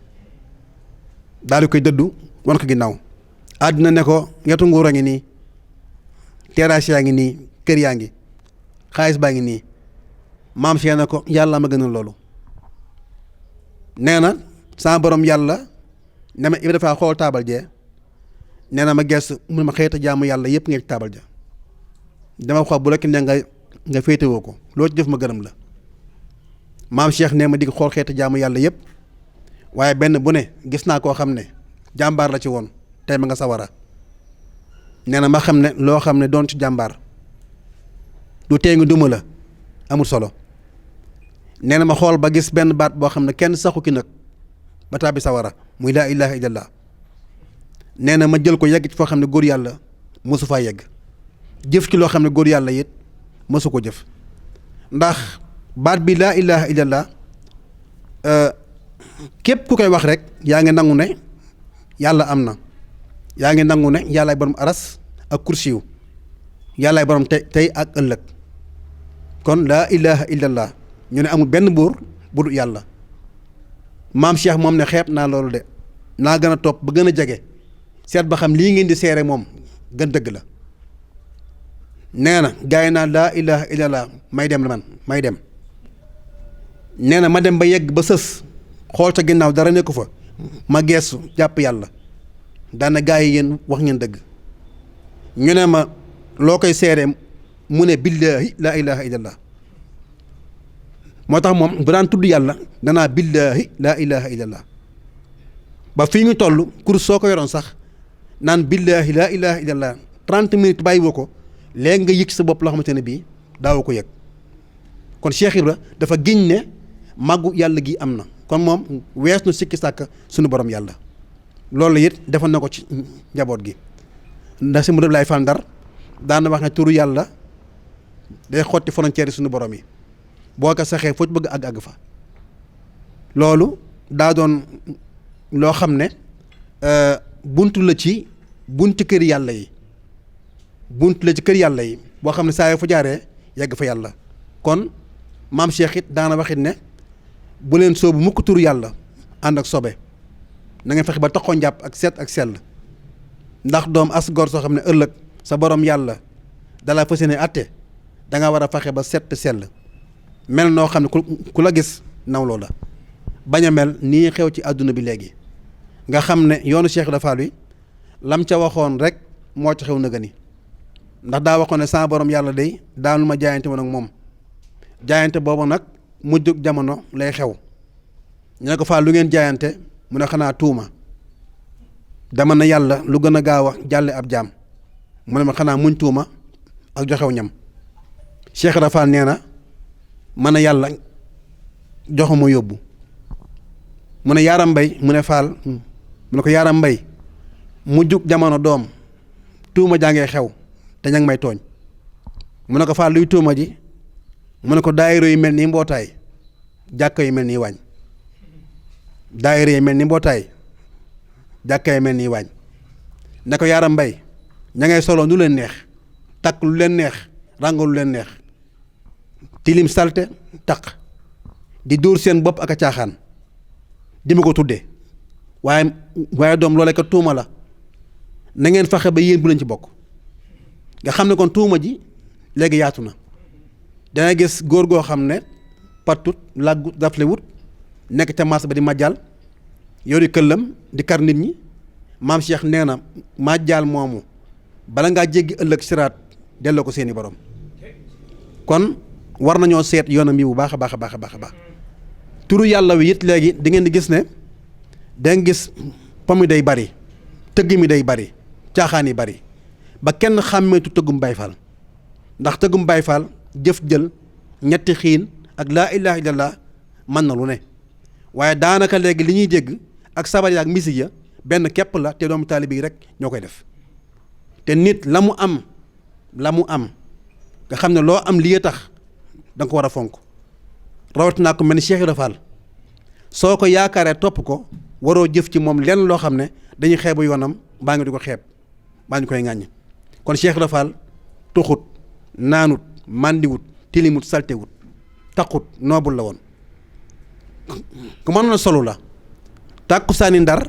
daal di koy dëddu wan ko ginnaaw àddina ne ko ñetti nguur a ngi nii terrasse yaa ngi nii kër yaa ngi xaalis baa ngi nii maam Cheikh na ko yàlla ma gënal loolu nee na sama borom yàlla ne ma Ibra Fall xool taabal jee nee na ma gees mun ma xëyta jaamu yàlla yëpp nga ci taabal ja dama xool bu la ki ne nga féetewoo ko loo ci def ma gërëm la maam Cheikh ne ma digg xool xeeta jaamu yàlla yëpp waaye benn bu ne gis naa koo xam ne jàmbaar la ci woon tey ma nga sawara nee na ma xam ne loo xam ne doon ci jàmbaar du tee ngi duma la amul solo nee na ma xool ba gis benn baat boo xam ne kenn saxu ki nag ba tàbbi sawara muy laa ilaaha illallah nee na ma jël ko yegg ci foo xam ne góor yàlla mosu faa yegg jëf ci loo xam ne góor yàlla it mosu ko jëf ndax baat bi laa ilaaha illallah képp ku koy wax rek yaa ngi nangu ne yàlla am na yaa ngi nangu ne yàllaay borom aras ak kursiyu yàllaay borom tey ak ëllëg kon laa ilaaha illallah ñu ne amul benn buur bu dul yàlla maam Cheikh moom ne xeeb naa loolu de naa gën a topp ba gën a jege seet ba xam lii ngeen di seere moom gën dëgg la nee na gaa yi naa laa ilaaha illallah may dem la man may dem nee na ma dem ba yegg ba sës xool ca ginnaaw dara nekku fa ma geesu jàpp yàlla daana gaa yi yéen wax ngeen dëgg ñu ne ma loo koy seere mu ne billaahi laa ilaaha illallah moo tax moom bu daan tudd yàlla danaa billaahi laa ilaaha illallah ba fii ñu toll kur soo ko yoroon sax naan billaahi laa ilaaha illallah 30 minutes bàyyi woo ko léegi nga yëg sa bopp loo xamante ne bii daawoo ko yëg kon Cheikh Ibra dafa giñ ne màggu yàlla gi am na kon moom wees nu sikki sàkk suñu borom yàlla loolu it defoon na ko ci njaboot gi ndax si mu def lay Fall Ndar daan na wax ne turu yàlla day xotti frontière yi suñu borom yi boo ko saxee foo ci bëgg àgg fa loolu daa doon loo xam ne buntu la ci bunti kër yàlla yi buntu la ci kër yàlla yi boo xam ne saa yoo fa jaaree yegg fa yàlla kon maam Cheikh it daana waxit ne bu leen soobu mukk turu yàlla ànd ak sobe na ngeen fexe ba taxoo njàpp ak set ak sell ndax doom as gor soo xam ne ëllëg sa borom yàlla dala fas yéene atte da nga war a fexe ba set sell mel noo xam ne ku la gis nawloo la bañ a mel nii xew ci àdduna bi léegi nga xam ne yoonu Cheikh Ibra Fall wi lam ca waxoon rek moo ci xew na gëni ndax daa waxoon ne sama borom yàlla day daanu ma jaayante woon ak moom jaayante boobu nag mujjug jamono lay xew ñu ne ko Fall lu ngeen jaayante mu ne xanaa tuuma dama ne yàlla lu gën a gaaw a jàlle ab jaam mu ne ma xanaa muñ tuuma ak joxew ñam Cheikh Ibra Fall nee na man a yàlla joxuma yóbbu mu ne yaaram mbay mu ne Fall mu ne ko yaaram mbay mujjug jamono doom tuuma jàngee xew te ña ngi may tooñ mu ne ko Fall luy tuuma ji mu ne ko daayira yu mel nii mbootaay jàkka yu mel nii waañ daayira yu mel ni mbootaay jàkka yu mel nii waañ ne ko yaaram mbay ña ngay solo nu leen neex takk lu leen neex ràngo lu leen neex tilim salte taq di dóor seen bopp ak a caaxaan di ma ko tuddee waaye doom loolee ko tuuma la na ngeen fexe ba yéen bu leen ci bokk nga xam ne kon tuuma ji léegi yaatu na dana gis góor goo xam ne pattut làggut dafle wut nekk ca marché ba di majjal yori këllam di kar nit ñi maam Cheikh nee na majjal moomu bala ngaa jéggi ëllëg siraat delloo ko seeni borom kon war nañoo seet yoonam yi bu baax a baax a baax a baax a baax turu yàlla wi it léegi di ngeen di gis ne danga gis pomi day bari tëgg mi day bari caaxaan yi bari ba kenn xàmmeetu tëggum Baay Faal ndax tëggum Baay Faal jëf jël ñetti xiin ak laa ilaaha illallah mën na lu ne waaye daanaka léegi li ñuy dégg ak sabar ya ak misik ya benn képp la te doomu taalibe yi rek ñoo koy def te nit la mu am nga xam ne loo am lii tax da nga ko war a fonk rawatina ko mel ni Cheikh Ibra Fall soo ko yaakaaree topp ko waroo jëf ci moom lenn loo xam ne dañuy xeebu yoonam mbaa nga di ko xeeb mbaa ñu koy ŋàññ kon Cheikh Ibra Fall tuxut naanut màndiwut tilimut saltewut taqut noobul la woon ku mënoon a solu la tàkkusaani Ndar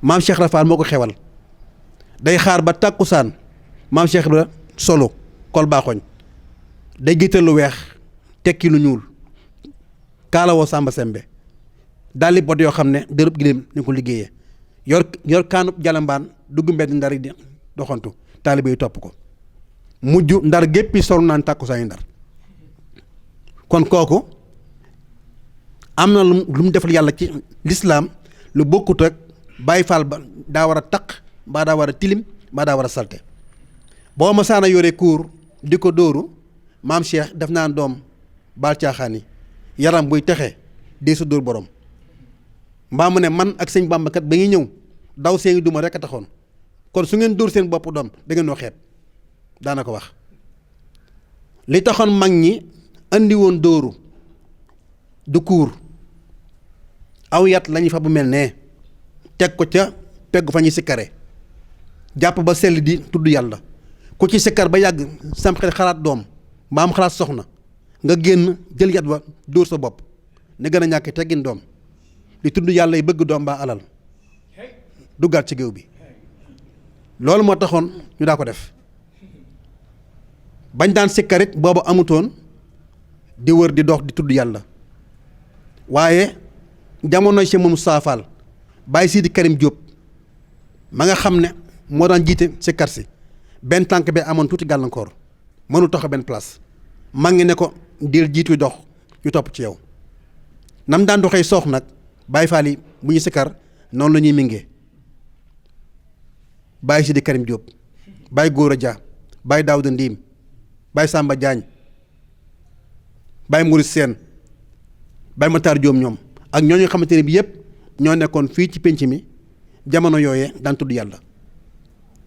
maam Cheikh Ibra Fall moo ko xewal day xaar ba tàkkusaan maam Cheikh Ibra solo kol baaxoñ day giital lu weex tekki lu ñuul kaalawoo sàmba sembe dalli bot yoo xam ne dërëb giléem ñu ko liggéeyee yor kaanub jalambaan dugg mbedd Ndar yi di doxantu taalibe yi topp ko mujj Ndar géppi sol naan tàkkusaani Ndar kon kooku am na lu mu defal yàlla ci lislaam lu bokkut ak Baay Faal ba daa war a taq mbaa daa war a tilim mbaa daa war a salte boo ma saana yore kuur di ko dóoru maam Cheikh def naa doom baal caaxaan yi yaram buy texe dee sa dóor borom mbaa mu ne man ak sëñ Bàmba kat ba ngi ñëw daw seeni duma rek a taxoon kon su ngeen dóor seen bopp doom da ngeen noo xeeb daana ko wax li taxoon mag ñi andi woon dóoru du kuur aw yat lañuy fa bu mel ne teg ko ca peggu fa ñuy sikkare jàpp ba sell di tudd yàlla ku ci sikkar ba yàgg sam xel xalaat doom mbaa am xalaat soxna nga génn jël yat wa dóor sa bopp ne gën a ñàkk teggin doom di tudd yàlla yi bëgg doom baa alal duggaat ci géew bi loolu moo taxoon ñu daa ko def bañ daan sikkarit boobu amutoon di wër di dox di tudd yàlla waaye jamono si moom saafaal bàyyi Sidi Karim Diop ma nga xam ne moo daan jiite sikkar si benn tànk bi amoon tuuti gàllankoor mënul tax benn place mag ngi ne ko dil jiitu dox ñu topp ci yow nam daan doxee soox nag Baay Faal yi bu ñu sikkar noonu la ñuy mingee bàyyi Sidi Karim Diop bàyyi Góora Dia bàyyi Daawda Ndiim bàyyi Samba Diagne bàyyi Maurice Sène bàyyi Matar Diom ñoom ak ñooñu xamante ne bi yëpp ñoo nekkoon fii ci pénc mi jamono yooyee daan tudd yàlla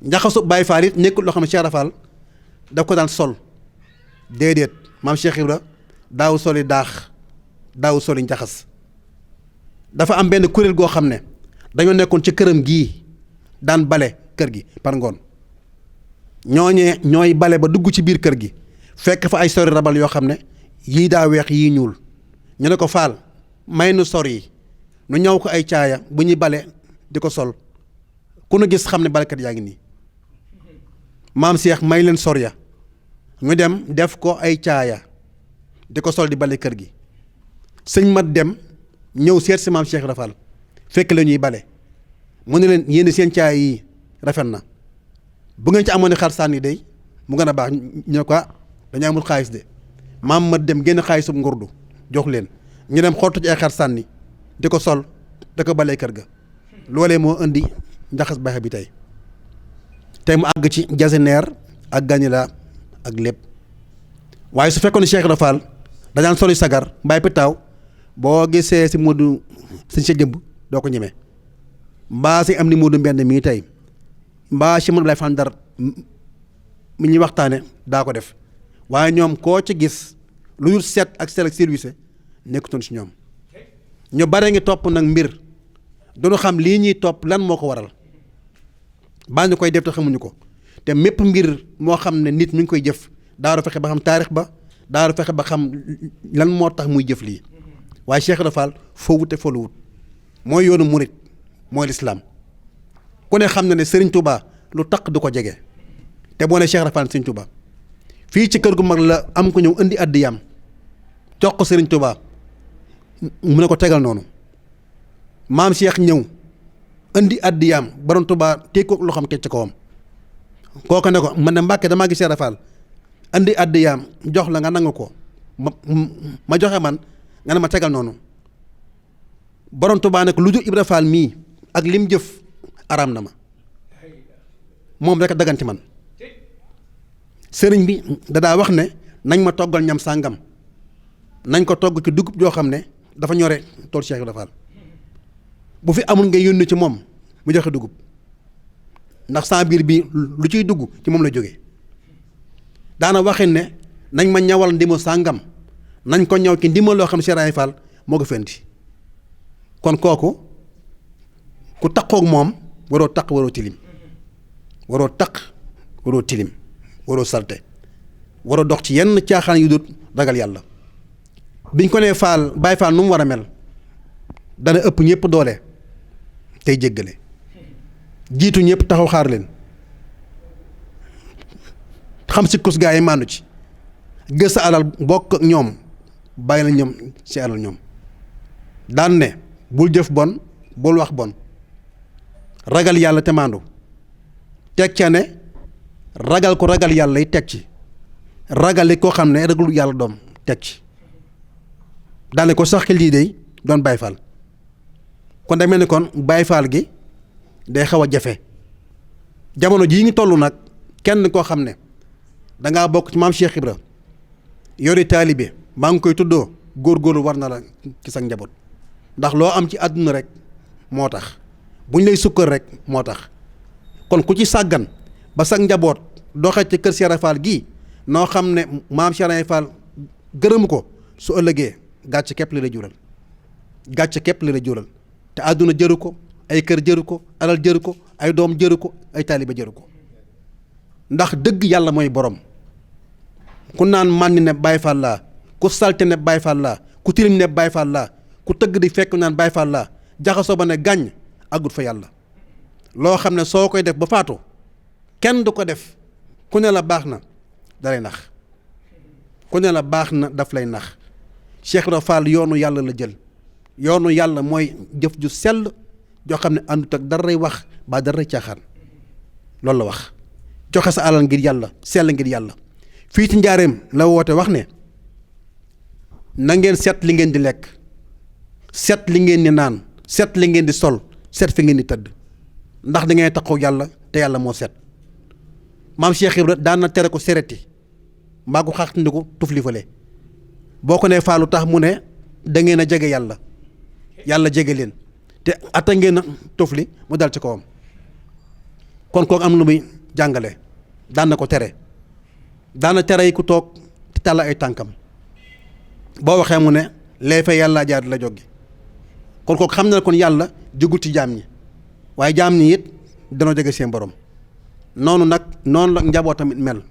njaxasu Baay Faal it nekkul loo xam ne Cheikh Ibra Fall daf ko daan sol déedéet maam Cheikh Ibra daaw soli daax daaw soli njaxas. dafa am benn kuréel goo xam ne dañoo nekkoon ci këram gii daan bale kër gi par ngoon ñooñee ñooy bale ba dugg ci biir kër gi fekk fa ay sori rabal yoo xam ne yii daa weex yii ñuul ñu ne ko faal may nu sor yi nu ñaw ko ay caaya bu ñuy bale di ko sol ku nu gis xam ne balekat yaa ngi nii maam Cheikh may leen sor ya ñu dem def ko ay caaya di ko sol di bale kër gi sëñ mat dem ñëw seet si maam Cheikh Rafal fekk la ñuy bale mu ne leen yéen seen caaya yi rafet na bu ngeen ci amoon xar sànni day mu gën a baax ñu ne ko dañu amul xaalis de maam mat dem génn xaalisub ngurdu jox leen ñu dem xottu ci ay xar sànni di ko sol da ko balee kër ga loolee moo indi njaxas baaxe bi tey mu àgg ci jasineer ak ganila ak lépp waaye su fekkoon ne Cheikh Rafal dañaan soli sagar mbaay pitaaw boo gisee si Modou suñ sa jëmb doo ko ñemee mbaa si am ni Modou mbenn mii tey mbaa si mën lay fan dar mi ñuy waxtaane daa ko def waaye ñoom koo ci gis lu dul set ak sel ak service nekkutoon si ñoom ñu bare ngi topp nag mbir duñu xam lii ñuy topp lan moo ko waral baa ñu koy def te xamuñu ko te mépp mbir moo xam ne nit mi ngi koy jëf daaru fexe ba xam taarix ba daaru fexe ba xam lan moo tax muy jëf lii waaye Cheikh Rafal foo wute foo lu wut mooy yoonu murit mooy lislaam ku ne xam na ne Serigne Touba lu taq du ko jege te boo ne Cheikh Rafal Serigne Touba fii ci kër gu mag la am ko ñëw indi addiyaam jox ko Serigne Touba mu ne ko tegal noonu maam Cheikh ñëw indi addiyaam borom Touba teg ko loo xam teg ci kawam kooku ne ko man ne Mbàkke damaa gis Cheikh Rafal indi addiyaam jox la nga nangu ko ma joxe man nga ne ma tegal noonu borom Touba ne ko lu dul Ibra Fall mii ak lim jëf araam na ma moom rek daganti man sëriñ bi dadaa wax ne nañ ma toggal ñam sàngam nañ ko togg ci dugub joo xam ne dafa ñore tool Cheikh Ibra Fall bu fi amul nga yónni ci moom mu joxe dugub ndax saa biir bi lu ciy dugg ci moom la jógee daana waxin ne nañ ma ñawal ndimo sàngam nañ ko ñaw ci ndimal loo xam ne Cheikh Ibra Fall moo ko fenti kon kooku ku taqoog moom waroo taq waroo tilim waroo taq waroo tilim waroo salte waroo dox ci yenn caaxaan yu dut ragal yàlla biñ ko nee Fall Baay Fall nu mu war a mel dana ëpp ñëpp doole tey jéggale jiitu ñëpp taxaw xaar leen xam si kus gaa yi màndu ci gës sa alal bokk ak ñoom bàyyi la ñoom si alal ñoom daan ne bul jëf bon bul wax bon ragal yàlla te màndu teg ca ne ragal ko ragal yàlla yi teg ci ragali koo xam ne ragalu yàlla doom teg ci daane ko sax lii day doon Baay Faal kon day mel ni kon Baay Faal gi day xaw a jafe jamono jii ngi toll nag kenn koo xam ne dangaa bokk ci maam Cheikh Ibra yori taalibe maa ngi koy tuddoo góorgóorlu war na la ci sa njaboot ndax loo am ci àdduna rek moo tax buñ lay sukkar rek moo tax kon ku ci sàggan ba sa njaboot doxee ci kër Cheikh Ibra Fall gii noo xam ne maam Cheikh Ibra Fall gërëmu ko su ëllëgee gàcc képp li la jural gàcc képp li la jural te àdduna jëru ko ay kër jëru ko alal jëru ko ay doom jëru ko ay taaliba jëru ko ndax dëgg yàlla mooy borom ku naan màndi ne Baay Faal laa ku salte ne Baay Faal laa ku tilim ne Baay Faal laa ku tëgg di fekk naan Baay Faal laa jaxasoo ba ne gàññ àggut fa yàlla loo xam ne soo koy def ba faatu kenn du ko def ku ne la baax na dalay nax ku ne la baax na daf lay nax Cheikh Ibra Fall yoonu yàlla la jël yoonu yàlla mooy jëf ju sell joo xam ne àndut ak daray wax ba daray caaxaan loolu la wax joxe sa alal ngir yàlla sell ngir yàlla fii ci njaareem la woote wax ne na ngeen seet li ngeen di lekk seet li ngeen di naan seet li ngeen di sol seet fi ngeen di tëdd ndax da ngeen taxaw yàlla te yàlla moo seet maam Cheikh Ibra daan na tere ko sereti mbaa ko xaxtandiku tufli fale boo ko nee faalu tax mu ne da ngeen a jege yàlla yàlla jege leen te atta ngeen a tufli mu dal ci kawam kon kooku am lu muy jàngale daan na ko tere daan na tere yi ku toog tàlla ay tànkam boo waxee mu ne lay fa yàlla jaar la jóge kon kooku xam na ne kon yàlla jógul ci jaam ñi waaye jaam ñi it danoo jege seen borom noonu nag noonu la njaboot tamit mel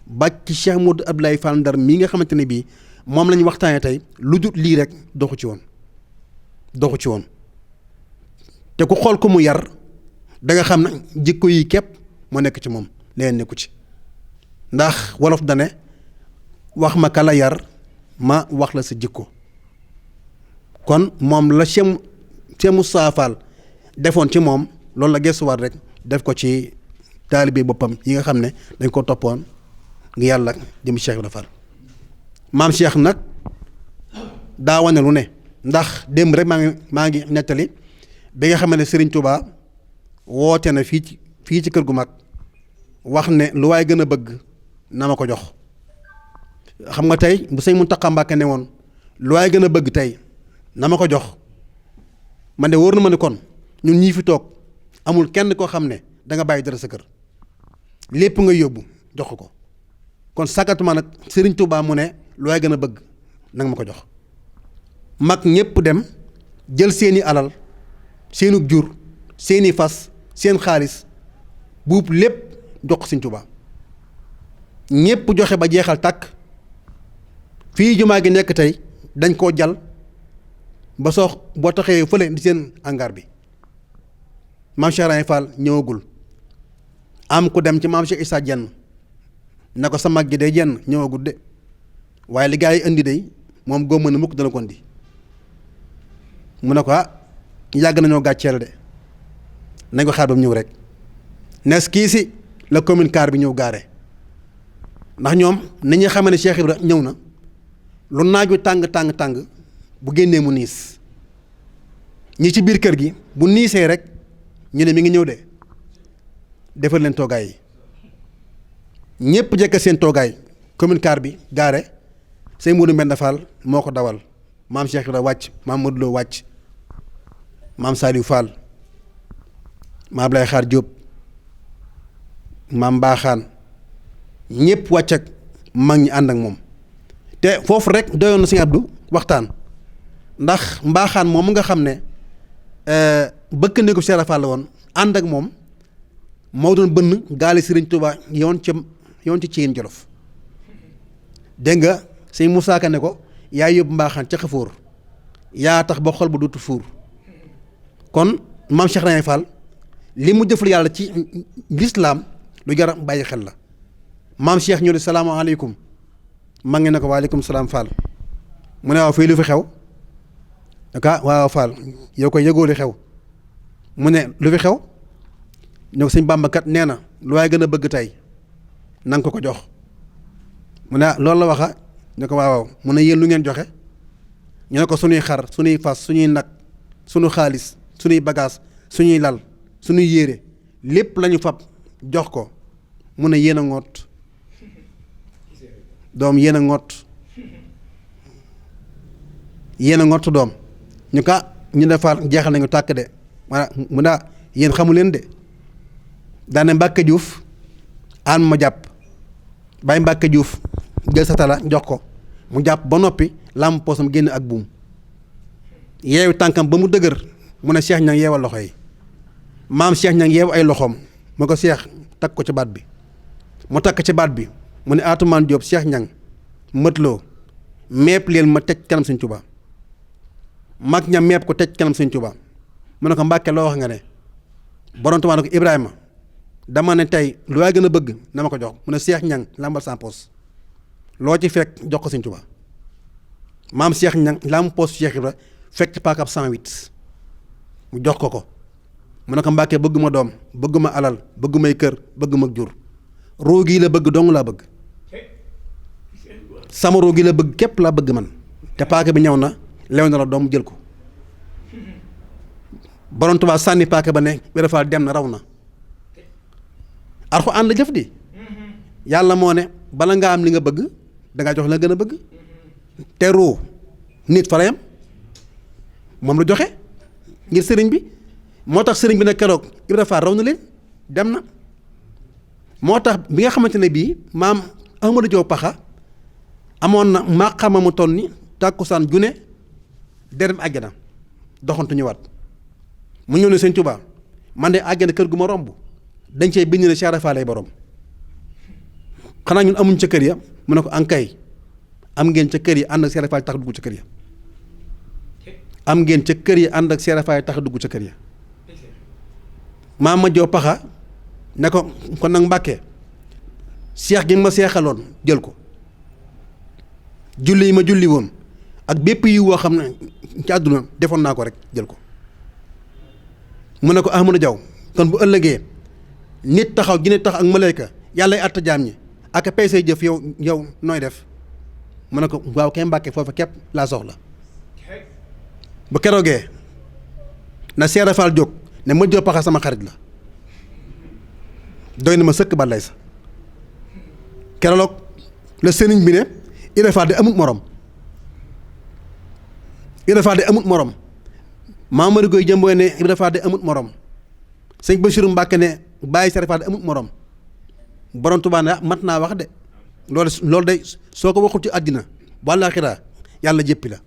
ba ci Cheikh Modou Abdoulaye Fall Ndar mii nga xamante ne bii moom la ñu waxtaanee tey lu dul lii rek doxu ci woon te ku xool ko mu yar da nga xam ne jikko yi képp moo nekk ci moom leen nekku ci ndax wolof dane wax ma kala yar ma wax la sa jikko kon moom la Cheikh Moustapha Fall defoon ci moom loolu la gëstuwaat rek def ko ci taalibe boppam yi nga xam ne dañ ko toppoon ngi yàlla jëm Cheikh Ibrahima Fall maam Cheikh nag daa wane lu ne ndax démb rek maa ngi nettali bi nga xam ne Serigne Touba woote na fii ci kër gu mag wax ne lu waay gën a bëgg na ma ko jox xam nga tey bu sëñ Mountakha Mbacké ne woon lu waay gën a bëgg tey na ma ko jox man de wóor na ma ne kon ñun ñii fi toog amul kenn koo xam ne da nga bàyyi dara sa kër lépp nga yóbbu jox ko kon sàkkatuma nag Serigne Touba mu ne lu waay gën a bëgg na nga ma ko jox mag ñépp dem jël seeni alal seenu jur seeni fas seen xaalis buub lépp jox ko Serigne Touba ñépp joxe ba jeexal tàkk fii jumaa gi nekk tey dañ koo jal ba soo boo taxee fële di seen hangar bi maam Cheikh Ibrahima Fall ñëwagul am ku dem ci maam Cheikh Issa Diène na ko sa mag gi day jenn ñëwagul de waaye li gaa yi indi day moom góob na mukk dana ko indi mu ne ko yàgg nañoo gàcceel de nañ ko xaar ba mu ñëw rek nes kii si la commune car bi ñëw gaare ndax ñoom ni ñu xamee ne Cheikh Ibra ñëw na lu naaj wi tàng bu génnee mu niis ñi ci biir kër gi bu niisee rek ñu ne mi ngi ñëw de defal leen toogaay yi ñépp jekk seen toogaay commune car bi gaare sëñ Modou Mbenda Fall moo ko dawal maam Cheikh Ibra wàcc maam Modou Lo wàcc maam Saliou Fall maam Ablaye Xaar Diop maam Mbaaxaan ñépp wàcc ak mag ñi ànd ak moom te foofu rek doyoon na sëñ Abdou waxtaan ndax Mbaaxaan moom mu nga xam ne bëkk néegu Cheikh Fall la woon ànd ak moom moo doon bënn gaali Serigne Touba yoon ci Thiène Jolof dégg nga sëñ Moussa Ka ne ko yaa yóbbu Mbaaxaan ca xafoor yaa tax ba xol ba dootu fuur kon maam Cheikh Ibrahima Fall li mu jëfal yàlla ci lislaam lu jar a bàyyi xel la maam Cheikh ñu ne salaamaaleykum maa ngi ne ko waaleykum salaam Fall mu ne waaw fii lu fi xew aka waaw Fall yow koy yëgoo li xew mu ne lu fi xew ñoo ko sëñ Bàmba kat nee na lu waay gën a bëgg tey nanga ko ko jox mu ne loolu la waxa ne ko waaw mu ne yéen lu ngeen joxe ñu ne ko suñuy xar suñuy fas suñuy nag suñu xaalis suñuy bagage suñuy lal suñuy yére lépp lañu fab jox ko mu ne yéen a ngoot doom yéen a ngoot doom ñu ka ñu defar jeexal nañu tàkk de walla mu daa yéen xamu leen de daane Mbàkke Juuf aan ma jàpp bàyyi Mbàkke Juuf jël sa tala jox ko mu jàpp ba noppi làmp poosam génn ak buum yeewu tànkam ba mu dëgër mu ne Cheikh Ñang yeewal loxo yi maam Cheikh Ñang yeewu ay loxoom mu ko Cheikh takk ko ci baat bi mu takk ci baat bi mu ne Atumaan Jóob Cheikh Ñang mëtloo meep leen ma tëj kanam Sëñ Tuubaa mag ña meep ko tëj kanam Sëñ Tuubaa mu ne ko Mbàkke loo wax nga ne borom Tuubaa ne ko Ibrahima dama ne tey lu waay gën a bëgg na ma ko jox mu ne Cheikh Ñang làmbal sa poos loo ci fekk jox ko Sëñ Tuubaa maam Cheikh Ñang làmb poos Cheikh Ibra fekk ci paakab 108 mu jox ko mu ne ko Mbàkke bëgguma doom bëgguma alal bëggumay kër bëgguma jur roog yi la bëgg dong laa bëgg sama roog yi la bëgg képp laa bëgg man te paaka bi ñëw na lew na la doom jël ko borom Tuubaa sànni paaka ba ne Ibra Faal dem na raw na Alxuraan la jëf di yàlla moo ne bala nga am li nga bëgg dangaa jox la gën a bëgg te ruu nit fa la yam moom la joxe ngir sëriñ bi moo tax sëriñ bi nag keroog Ibra Faal raw na leen dem na moo tax bi nga xamante ne bii maam Ahmadou Diop Paxa amoon na maqama mu toll ni tàkkusaan june derem àjjana doxantu ñëwaat mu ñëw ne sëñ Tuubaa man de àjjana kër gu ma romb dañ cee bind ne Cheikh Ibra Fall lay borom xanaa ñun amuñ ca kër ya mu ne ko ankay am ngeen ca kër yi ànd ak Cheikh Ibra Fall tax dugg ca kër ya am ngeen ca kër yi ànd ak Cheikh Ibra Fall tax dugg ca kër ya maam ma joo paxa ne ko kon nag Mbàkke seex gi ma seexaloon jël ko julli yi ma julli woon ak bépp yi woo xam ne ci àdduna defoon naa ko rek jël ko mu ne ko Ahmadou Diaw kon bu ëllëgee nit taxaw gi ne tax ak malayka yàlla ay àtt jaam ñi ak pay say jëf yow nooy def mu ne ko waaw kay Mbàkke foofu képp laa soxla bu keroogee na Cheikh Ibra Fall jóg ne ma joo paxa sama xarit la doy na ma sëkk ba lay sa keroog la sëriñ bi ne Ibra Fall de amut morom Ibra Fall de amut morom Mamadou Goy jëmbooy ne Ibra Fall de amut morom sëñ Bassirou Mbàkke ne bàyyi Cheikh Ibra Fall de amut morom borom Tuubaa ne mat naa wax de loolu de soo ko waxul ci àddina bu àllaaxira yàlla jéppi la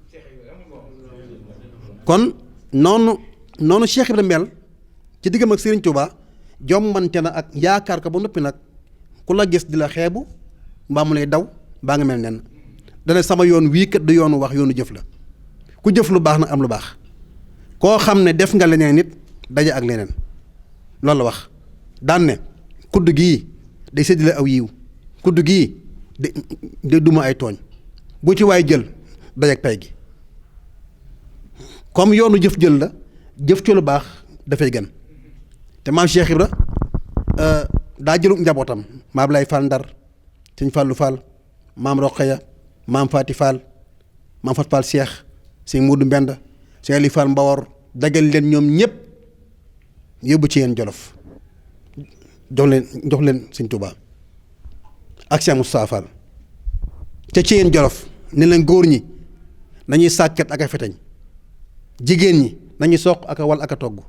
kon noonu Cheikh Ibra mel ci diggam ak Sëriñ Tuubaa jommante na ak yaakaar ko ba noppi nag ku la gis di la xeebu mbaa mu lay daw baa nga mel nen dana sama yoon wii kat du yoonu wax yoonu jëf la ku jëf lu baax nag am lu baax koo xam ne def nga leneen nit daje ak leneen loolu la wax daan ne kudd gii day séddale aw yiw kudd gii de duma ay tooñ bu ci waay jël daje ak pay gi comme yoonu jëf jël la jëf ci lu baax dafay gën te maam Cheikh Ibra daa jëlu njabootam maam lay Fall Ndar sëñ Fallu Fall maam Roqaya maam Faati Fall maam Fat Fall Cheikh sëñ Muudu Mbend sëñ Ali Fall Mbawor dagal leen ñoom ñëpp yóbbu ci yéen Jolof jox leen sëñ Tuubaa ak Cheikh Moustapha Fall ca ci yéen Jolof ne leen góor ñi nañuy sàkket ak a feteñ jigéen ñi nañuy soq ak a wal ak a togg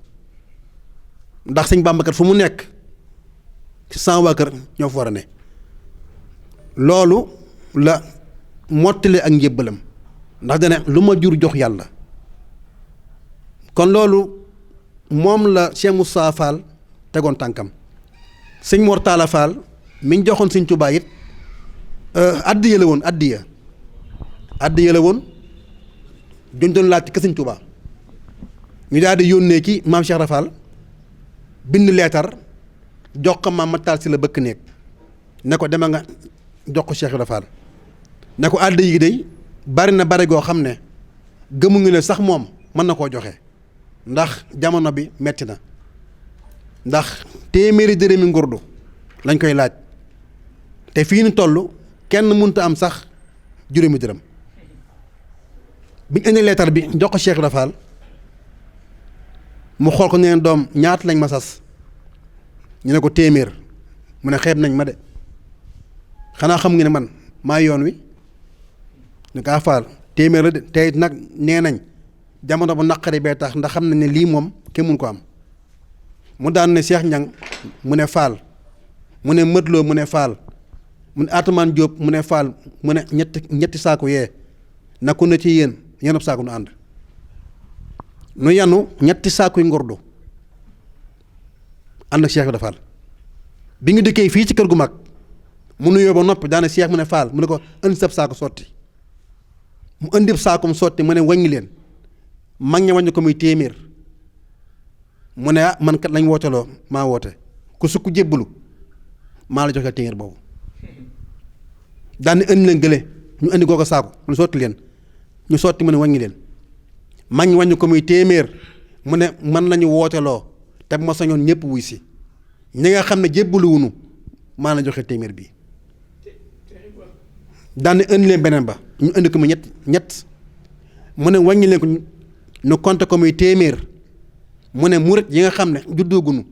ndax sëñ Bàmba kat fu mu nekk ci sama waa kër ñoo fa war a ne loolu la mottale ak njébbalam ndax dane lu ma jur jox yàlla kon loolu moom la Cheikh Moussa Fall tegoon tànkam sëñ Mor Talla Fall mi ñu joxoon sëñ Tuubaa it addiya la woon addiya la woon doon laaj ci sëñ Tuubaa ñu daal di yónnee ci maam Cheikh Rafal bind leetar jox ko maam Matar si la bëkk néeg ne ko dema nga jox ko Cheikh Rafal ne ko àddi yi day bari na bari goo xam ne gëmu ngi ne sax moom mën na koo joxe ndax jamono bi metti na ndax téeméeri dërëmi ngurdu lañ koy laaj te fii ni toll kenn mënta am sax juróomi dërëm biñ indi leetar bi jox ko Cheikh Rafal mu xool ko neen doom ñaata lañ ma sas ñu ne ko téeméer mu ne xeeb nañ ma de xanaa xam nga ne man maa yoon wi ñu kaa faal téeméer la de tey nag nee nañ jamono bu naqari bee tax ndax xam nañ ne lii moom kenn mun ko am mu daan ne Cheikh Ñang mu ne faal mu ne mëtloo mu ne faal mu ne Atumaan Jóob mu ne faal mu ne ñetti saako yee na ku ne ci yéen yenub saako nu ànd nu yanu ñetti saakuy ngurdu ànd ak Cheikh Ibra Fall bi nga dikkee fii ci kër gu mag mu nuyoo ba noppi daane Cheikh mu ne Fall mu ne ko indi sab saako sotti mu indi saakum sotti mu ne wàññi leen mag ña wàññi ko muy téeméer mu ne ah man kat lañ wooteloo maa woote ku sukk jébbalu maa la joxe téeméer boobu daane indi leen gële ñu indi koo ko saako mu sotti leen ñu sotti mu ne wàññi leen mag ñi wàññi ko muy téeméer mu ne man lañu wooteloo te bu ma sañoon ñëpp wuy si ñi nga xam ne jébbaluwunu maa la joxe téeméer bi daan indi leen beneen ba ñu indi ko muy ñett mu ne wàññi leen ko ñu compter ko muy téeméer mu ne murit yi nga xam ne juddoogunu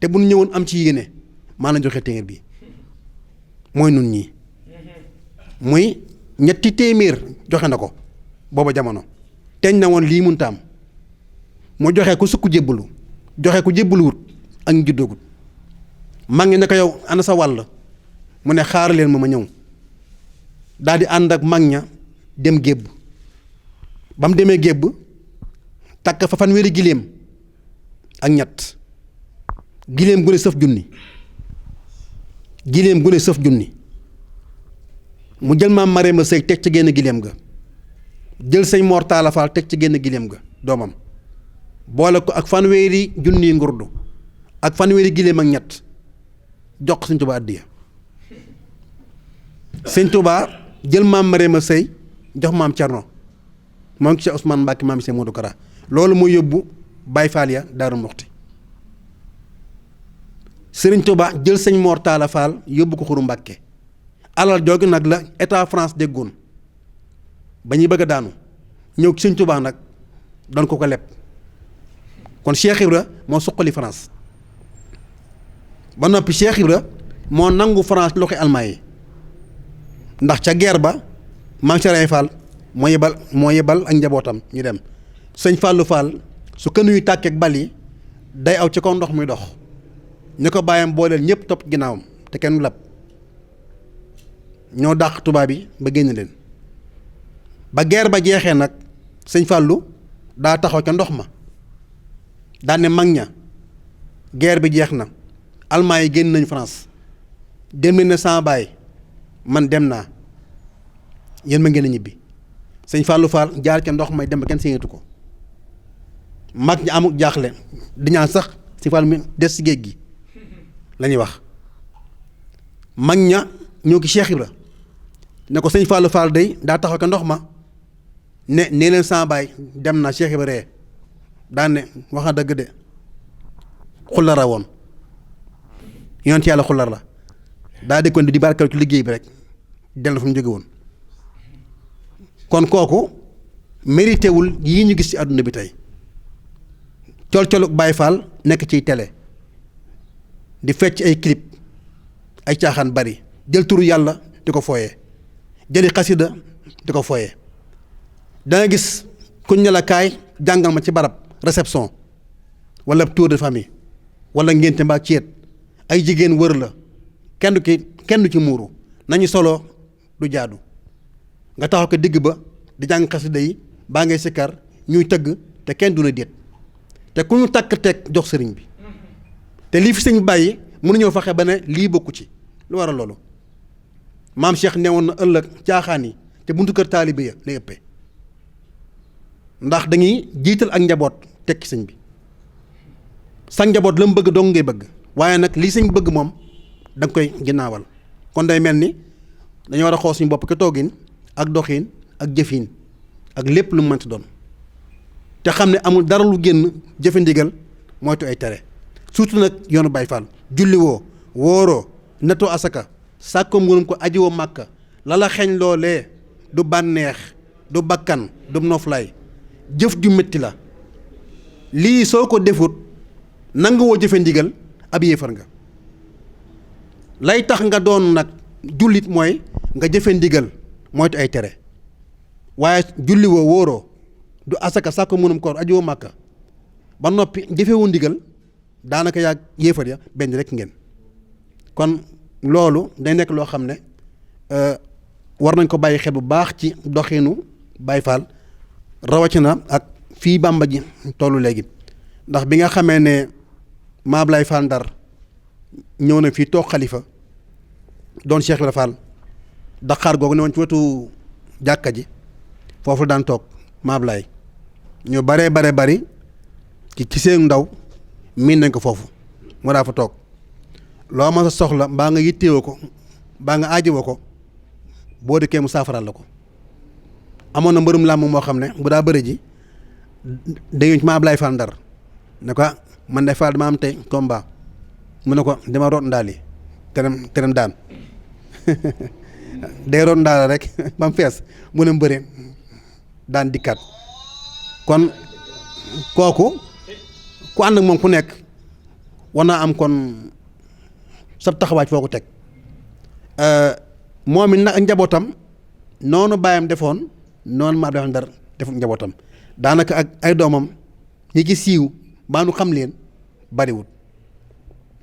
te bu ñu ñëwoon am ci yéene maa la joxe téeméer bi mooy nun ñii muy ñetti téeméer joxe na ko booba jamono teñ na woon lii munta am mu joxe ku sukk jébbalu joxe ku jébbaluwut ak ñu juddoogut mag ngi ne ko yow ana sa wàll mu ne xaar leen ma ñëw daal di ànd ak mag ña dem gébb ba mu demee gébb takk fa fanweeri giléem ak ñett giléem gu ne sëf junni giléem gu ne sëf junni mu jël maam Marème Sëy teg ci génn giléem ga jël sëñ Mor Talla Fall teg ci génn giléem ga doomam boole ko ak fanweeri junni ngurdu ak fanweeri giléem ak ñett jox ko sëñ Tuubaa addiya sëñ Tuubaa jël maam Marème Sëy jox maam Cerno moom ci Cheikh Ousmane Mbacke maam Cheikh Modou Kara loolu mooy yóbbu Baye Fall ya Daaru Muxti Sëriñ Tuubaa jël sëñ Mor Talla Fall yóbbu ko Xuru Mbàkke alal jooju nag la état France déggoon ba ñuy bëgg a daanu ñëw ci sëñ Tuubaa nag doon ko leb kon Cheikh Ibra moo suqali France ba noppi Cheikh Ibra moo nangu France loxo almaa yi ndax ca guerre ba maam Serigne Fall moo yebal ak njabootam ñu dem sëñ Fallou Fall su kënu yu tàkkeek bal yi day aw ci kaw ndox muy dox ñu ko bàyyam booleel ñëpp topp ginnaawam te kenn lab ñoo dàq tubaab yi ba génn leen ba guerre ba jeexee nag sëñ Fallou daa taxaw ca ndox ma daan ne mag ña guerre bi jeex na almaa yi génn nañ France dem ne sama baay man dem naa yéen ma ngeen a ñibbi sëñ Fallou Fall jaar ca ndox may dem ba kenn séenatu ko mag ñi amuk jaaxle di ñaan sax si Fall mi des ci géej gi la ñuy wax mag ña ñoo ki Cheikh Ibra ne ko sëñ Fallou Fall day daa taxaw ca ndox ma ne nee leen sama baay dem na Cheikh Ibra ree daan ne wax na dëgg de xullara woon yonent yàlla xullar la daa dëkkoon di barkal ci liggéey bi rek dellu fu mu jóge woon kon kooku mérité wul yii ñu gis ci àdduna bi tey col-colug Baye Fall nekk ciy télé di fecc ay clip ay caaxaan bari jël turu yàlla di ko fooyee jëli xasida di ko fooyee danga gis kuñ ne la kaay jàngal ma ci barab réception wala tour de famille wala ngénte mbaa ceet ay jigéen wër la kenn du ci muuru nañu solo du jaadu nga taxaw ko digg ba di jàng xasida yi baa ngay sikkar ñuy tëgg te kenn du la déet te ku ñu takk teg jox sëriñ bi te lii fi sëñ bàyyi mënuñoo fexe ba ne lii bokku ci lu waral loolu maam Cheikh newoon na ëllëg caaxaan yi te buntu kër taalibe ya lay ëppee ndax dañuy jiital ak njaboot tekki sëñ bi sa njaboot la mu bëgg dong ngay bëgg waaye nag lii sëñ bëgg moom da nga koy ginnaawal kon day mel ni dañoo war a xool suñu bopp ke toogin ak doxin ak jëfin ak lépp lu mu mënti doon te xam ne amul dara lu génn jëfe ndigal moytu ay tere surtout nag yoonu Baye Fall julli woo wóoroo netoo asaka sàkko ngunum ko aji woo màkka la la xeeñ loolee du bànneex du bakkan du noflaay jëf ju métti la lii soo ko defut nanga woo jëfe ndigal ab yéefar nga lay tax nga doon nag jullit mooy nga jëfe ndigal moytu ay tere waaye julli woo wóoroo du asaka sàkko mënum koor aji woo màkka ba noppi jëfewu ndigal daanaka yaa yéefar ya benn rek ngeen kon loolu day nekk loo xam ne war nañ ko bàyyi xel bu baax ci doxinu Baye Fall rawatina ak fii Bàmba ji tollu léegi ndax bi nga xamee ne Maam Ablaye Fall Ndar ñëw na fii toog xalifa doon Cheikh Ibra Fall Dakar googu ne woon ci wetu jàkka ji foofu daan toog Maam Ablaye ñu baree bari ci seen ndaw miin nañ ko foofu mu daa fa toog loo ma sa soxla mbaa nga yittewoo ko mbaa nga aajowoo ko boo dikkee mu saafaral la ko amoon na mbërum làmb moo xam ne bu daa bëri ji dañu ci Maam Ablaye Fall Ndar ne ko man de Fall dama am tey combat mu ne ko dama root ndaal yi terem daan day root ndaal rek ba mu fees mu ne mbëre daan dikkaat kon kooku ku ànd ak moom ku nekk war naa am kon sab taxawaay foo ko teg moom it nag ak njabootam noonu baayam defoon noonu Maam Ablaye Fall Ndar defu njabootam daanaka ak ay doomam ñi ci siiw baa nu xam leen bariwul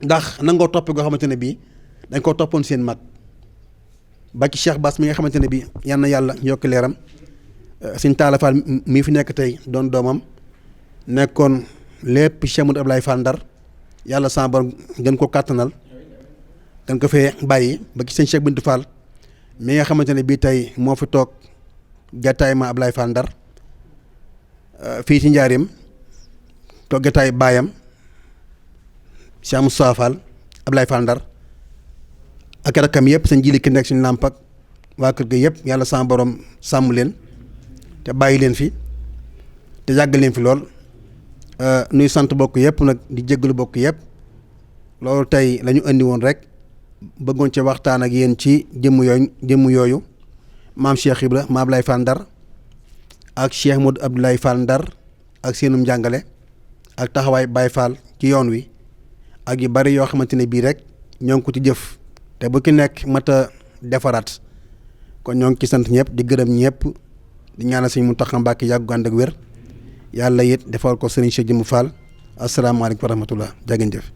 ndax nangoo topp goo xamante ne bii dañ koo toppoon seen mag ba ci Cheikh Bass mi nga xamante ne bii yal na yàlla yokk leeram sëñ Talla Fall mii fi nekk tey doon doomam nekkoon lépp Cheikh Modou Abdoulaye Fall Ndar yàlla sama borom gën ko kàttanal gën ko fee bàyyi ba ci sëñ Cheikh Bintou Fall mi nga xamante ne bii tey moo fi toog gàttaay ma Abdoulaye Fall Ndar fii ci njaarim toog gàttaay baayam Cheikh Moustapha Fall Abdoulaye Fall Ndar ak rakkam yëpp seen jili ki nekk suñu làmp ak waa kër ga yëpp yàlla sama borom sàmm leen te bàyyi leen fi te yàgg leen fi lool nuy sant bokk yëpp nag di jéggalu bokk yëpp loolu tey la ñu indi woon rek bëggoon ci waxtaan ak yéen ci jëmm yooyu maam Cheikh Ibra maam Abdoulaye Fall Ndar ak Cheikh Modou Abdoulaye Fall Ndar ak seenum njàngale ak taxawaay Baye Fall ci yoon wi ak yu bari yoo xamante ne bii rek ñoo ngi ko ci jëf te bu ki nekk mat a defaraat kon ñoo ngi ci sant ñëpp di gërëm ñëpp di ñaanal Sëriñ Mountakha Mbacké yàggu ànd ak wér yàlla it defal ko Serigne Cheikh Jëmm Fall asalaamaaleykum wa rahmatullah jaa ngeen jëf